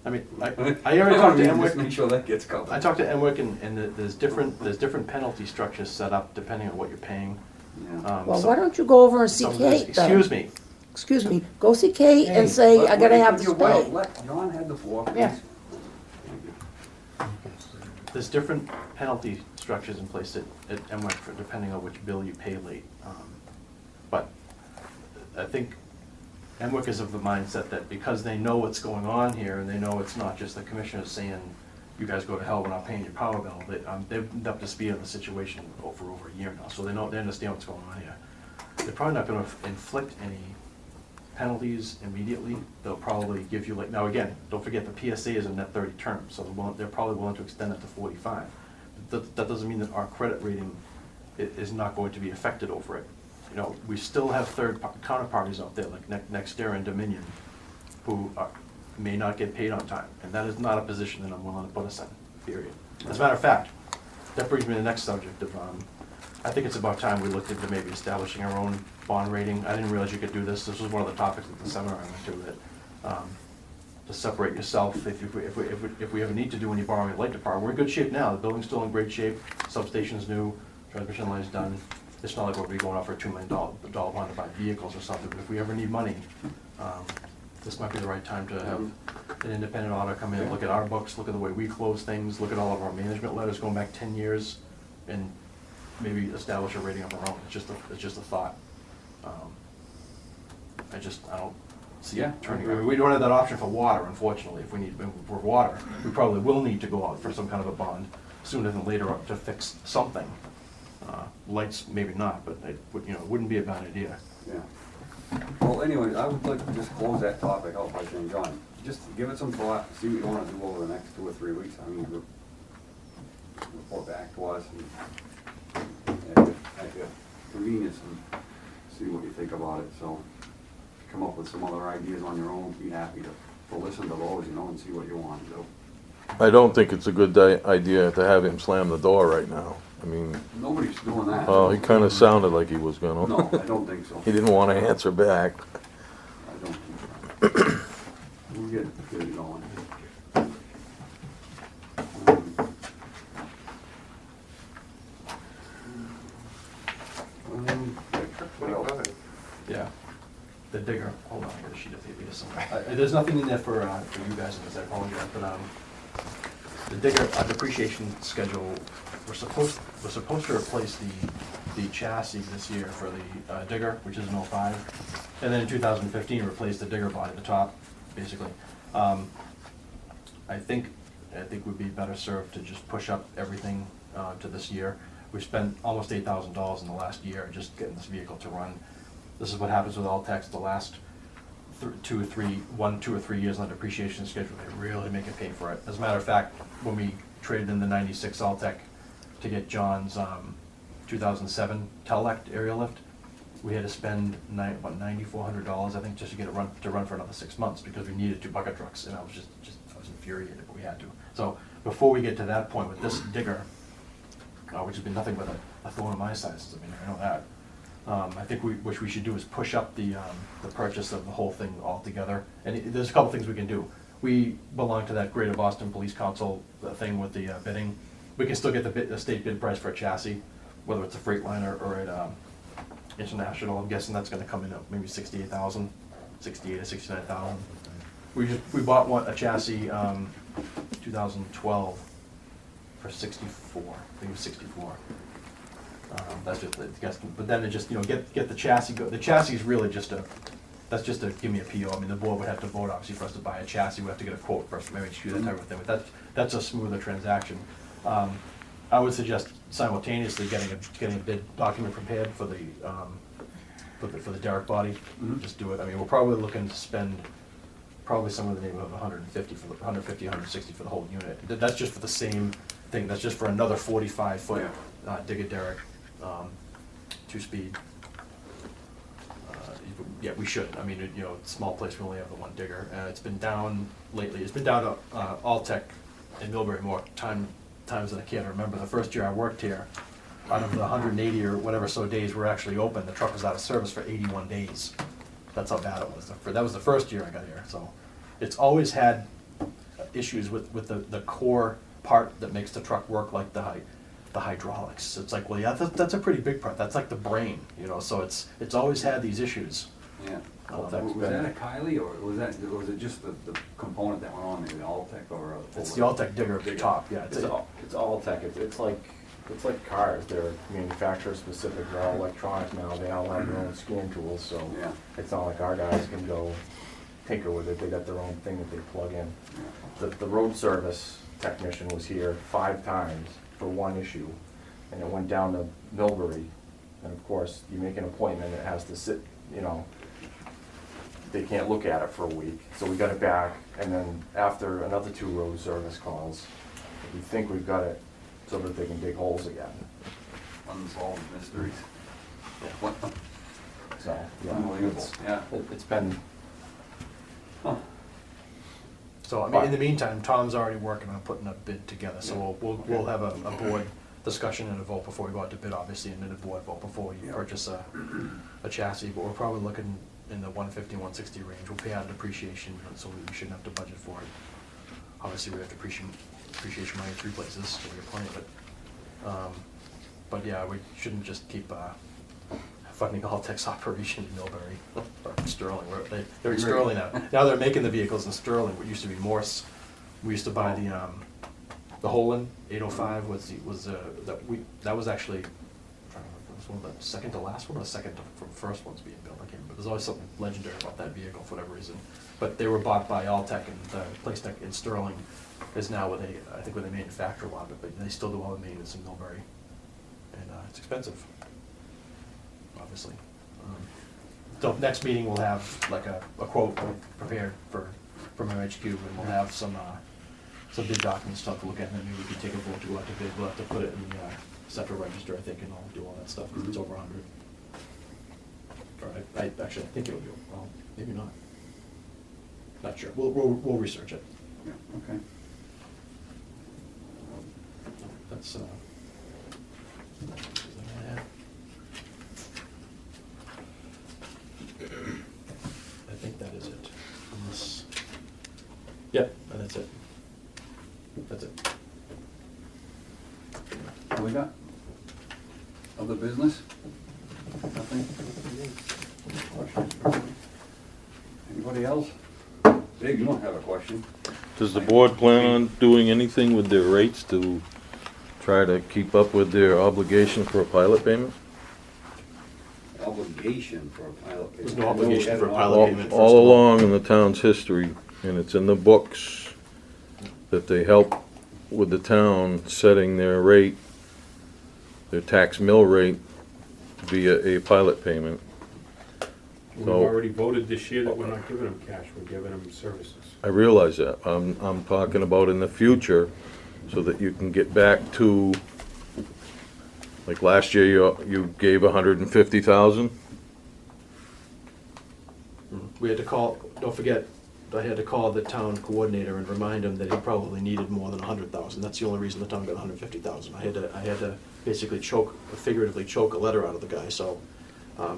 I mean, I already talked to just make Emwick, sure that gets covered. I talked to Emwick and there's different penalty structures set up depending on what you're paying. Yeah. Well, why don't you go over and see some- Kate then? Excuse me, Excuse me, go see Kate Hey, and say, I gotta let- have let the your wife- spay. Let John have the floor, please. Yeah. Thank you. there's different penalty structures in place at Emwick for depending on which bill you pay late. But I think Emwick is of the mindset that because they know what's going on here, and they know it's not just the commissioners saying, you guys go to hell, we're not paying your power bill, they've been up to speed on the situation for over a year now, so they understand what's going on here. They're probably not gonna inflict any penalties immediately, they'll probably give you now again, don't forget the PSA is a net 30 term, so they're probably willing to extend it to 45. That doesn't mean that our credit rating is not going to be affected over it. You know, we still have counterparties out there like Nextera and Dominion who may not get paid on time, and that is not a position that I'm willing to put us in, period. As a matter of fact, that brings me to the next subject of, I think it's about time we looked into maybe establishing our own bond rating. I didn't realize you could do this. This was one of the topics at the seminar I went to, that to separate yourself if we ever need to do any borrowing at the light department. We're in good shape now, the building's still in great shape, substation's new, transmission line's done. It's not like we'll be going out for a $2 million bond to buy vehicles or something, but if we ever need money, this might be the right time to have an independent auditor come in, look at our books, look at the way we close things, look at all of our management letters going back 10 years, and maybe establish a rating of our own. It's just a thought. I don't see Yeah. it turning, I mean, we don't have that option for water, unfortunately. If we need, for water, we probably will need to go out for some kind of a bond sooner than later to fix something. Lights, maybe not, but it would, it wouldn't be a bad idea. Yeah. Well, anyway, I would like to just close that topic out by saying, John, just give it some thought, see what you wanna do over the next 2 or 3 weeks. I mean, report back to us and at your convenience and see what you think about it. So, come up with some other ideas on your own, be happy to listen to those, and see what you want to do. I don't think it's a good idea to have him slam the door right now. I mean, Nobody's doing that. oh, he kinda sounded like he was gonna. No, I don't think so. He didn't wanna answer back. I don't think so. We'll get it going. What else? Yeah. The digger, hold on, I got a sheet of paper here somewhere. There's nothing in there for you guys, because I apologize, but, the digger, depreciation schedule, we're supposed to replace the chassis this year for the digger, which is an 05. And then in 2015, replace the digger body, the top, basically. I think we'd be better served to just push up everything to this year. We spent almost $8,000 in the last year just getting this vehicle to run. This is what happens with all techs, the last 2 or 3 years on the depreciation schedule, they really make it pay for it. As a matter of fact, when we traded in the 96 Altec to get John's 2007 Telect aerial lift, we had to spend about $9,400, I think, just to get it to run for another 6 months, because we needed 2 bucket trucks, and I was infuriated, but we had to. So before we get to that point with this digger, which has been nothing but a thorn in my side, I mean, I know that. I think what we should do is push up the purchase of the whole thing altogether. And there's a couple things we can do. We belong to that Greater Boston Police Council thing with the bidding. We can still get the state bid price for a chassis, whether it's a Freightliner or at International. I'm guessing that's gonna come in at maybe 68,000, 68 or 69,000. We bought a chassis 2012 for 64. I think it was 64. That's just the guesstimate, but then it just, get the chassis go. The chassis is really that's just to give me a PO. I mean, the board would have to vote, obviously, for us to buy a chassis. We have to get a quote first from MHQ, that type of thing, but that's a smoother transaction. I would suggest simultaneously getting a bid document prepared for the derrick body. Just do it. I mean, we're probably looking to spend probably somewhere in the neighborhood of 150 for the 160 for the whole unit. That's just for the same thing. That's just for another 45-foot digger derrick. 2-speed. Yeah, we should. I mean, small place, we only have the one digger. It's been down lately. It's been down to Altec in Millbury more times than I can remember. The first year I worked here, out of the 180 or whatever so days were actually open, the truck was out of service for 81 days. That's how bad it was. That was the first year I got here. So it's always had issues with the core part that makes the truck work, like the hydraulics. It's like, well, yeah, that's a pretty big part. That's like the brain, so it's always had these issues. Yeah. Was Was that a Kylie, or was it just the component that went on there, the Altec, or? It's the Altec digger at the top, yeah. It's all tech. It's like cars. They're manufacturer specific. They're all electronic now. They all have their own scan tools. So Yeah. it's not like our guys can go tinker with it. They got their own thing that they plug in. The road service technician was here 5 times for one issue, and it went down to Millbury. And of course, you make an appointment, it has to sit. They can't look at it for a week. So we got it back, and then after another 2 road service calls, we think we've got it so that they can dig holes again. Unsolved mysteries. Yeah. So, yeah, Unbelievable, yeah. it's been, So, I mean, in the meantime, Tom's already working on putting a bid together, so we'll have a board discussion and a vote before we go out to bid, obviously, and then a board vote before you purchase a chassis, but we're probably looking in the 150, 160 range. We'll pay out depreciation, so we shouldn't have to budget for it. Obviously, we have depreciation money in 3 places, so we have plenty of it. But yeah, we shouldn't just keep funding Altech's operation in Millbury or Sterling. They're in Sterling now. Now they're making the vehicles in Sterling. What used to be Morse. We used to buy the Holland 805 that was actually, I'm trying to remember, it was one of the second to last one or the second to from first ones being built. I can't remember. There's always something legendary about that vehicle for whatever reason. But they were bought by Altech, and the place in Sterling is now where they manufacture a lot of it, but they still do all the maintenance in Millbury. And it's expensive, obviously. So next meeting we'll have like a quote prepared from our HQ, and we'll have some bid documents to look at, and then maybe we can take a vote to go out to bid. We'll have to put it in the central register, I think, and I'll do all that stuff, because it's over 100. Or I actually think it'll be, well, maybe not. Not sure. We'll research it. Yeah, okay. That's, I think that is it. Unless, yep, that's it. That's it. What we got? Other business? Nothing? Anybody else? Dave, you don't have a question? Does the board plan on doing anything with their rates to try to keep up with their obligation for a pilot payment? Obligation for a pilot payment. There's no obligation for a pilot All payment. all along in the town's history, and it's in the books, that they help with the town setting their rate, their tax mill rate via a pilot payment. We've So- already voted this year that we're not giving them cash, we're giving them services. I realize that. I'm talking about in the future, so that you can get back to, like last year, you gave 150,000? We had to call, don't forget, I had to call the town coordinator and remind him that he probably needed more than 100,000. That's the only reason the town got 150,000. I had to basically figuratively choke a letter out of the guy, so.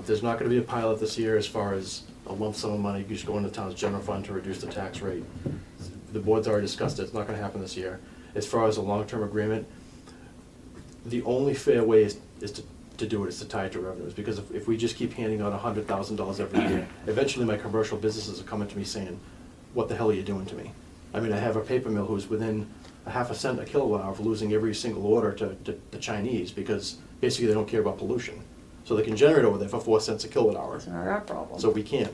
There's not gonna be a pilot this year as far as a lump sum of money just going to the town's general fund to reduce the tax rate. The board's already discussed it, it's not gonna happen this year. As far as a long-term agreement, the only fair way is to do it is to tie it to revenues, because if we just keep handing out $100,000 every year, eventually my commercial businesses are coming to me saying, what the hell are you doing to me? I mean, I have a paper mill who's within a half a cent a kilowatt hour of losing every single order to the Chinese, because basically they don't care about pollution. So they can generate over there for 4 cents a kilowatt hour. It's not our problem. So we can't.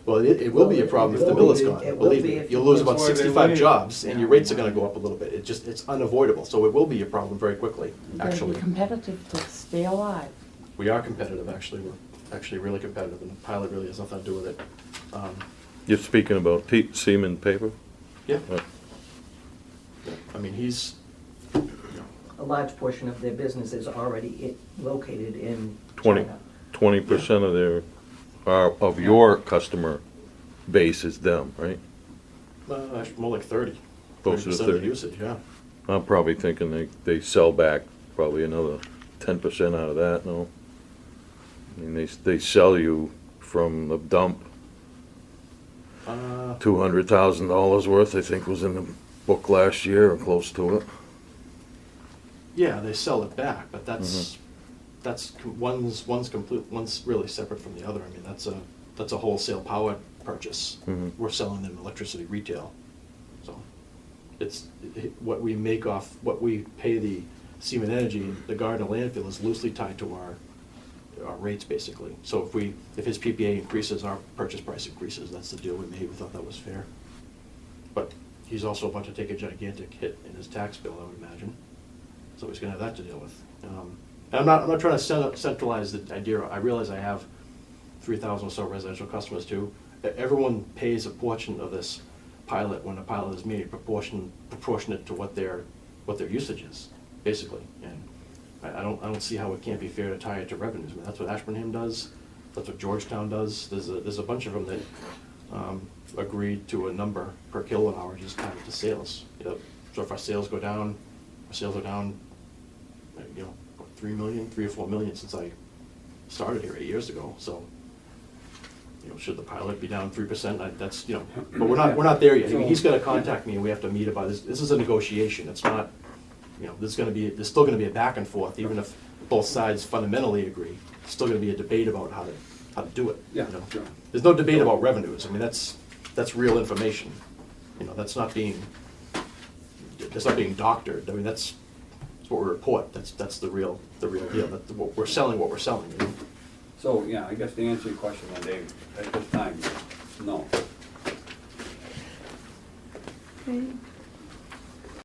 Well, it will be a problem if the mill is gone, It will believe be me. if You'll lose about That's why they 65 leave. jobs, and your rates are gonna go up a little bit. It's unavoidable, so it will be a problem very quickly, You gotta be actually. competitive to stay alive. We are competitive, actually. We're actually really competitive, and the pilot really has nothing to do with it. You're speaking about Seaman paper? Yeah, Uh, I mean, he's, A large portion of their business is already located in 20 China. 20% of your customer base is them, right? actually more like 30. Closer to 30% of the 30. usage, yeah. I'm probably thinking they sell back probably another 10% out of that, no? I mean, they sell you from the dump $200,000 worth, I think was in the book last year, or close to it. Yeah, they sell it back, but one's complete, one's really separate from the other. I mean, that's a wholesale power purchase. Mhm. We're selling them electricity retail. So it's what we make off, what we pay the Seaman Energy, the Gardner landfill is loosely tied to our rates, basically. So if his PPA increases, our purchase price increases. That's the deal we made. We thought that was fair. But he's also about to take a gigantic hit in his tax bill, I would imagine. So he's gonna have that to deal with. And I'm not trying to centralize the idea. I realize I have 3,000 or so residential customers too. Everyone pays a portion of this pilot when a pilot is made, proportionate to what their usage is, basically. And I don't see how it can't be fair to tie it to revenues. I mean, that's what Ashburnham does. That's what Georgetown does. There's a bunch of them that agreed to a number per kilowatt hour, just tied it to sales. So if our sales go down, you know, 3 or 4 million since I started here 8 years ago. So, you know, should the pilot be down 3%? That's, you know, but we're not there yet. He's gonna contact me and we have to meet about this. This is a negotiation. It's not, you know, there's still gonna be a back and forth, even if both sides fundamentally agree. It's still gonna be a debate about how to do it, you Yeah, know? sure. There's no debate about revenues. I mean, that's real information. You know, that's not being doctored. I mean, that's what we report. That's the real deal. That what we're selling, you know? So, yeah, I guess to answer your question then, Dave, at this time, no. Okay.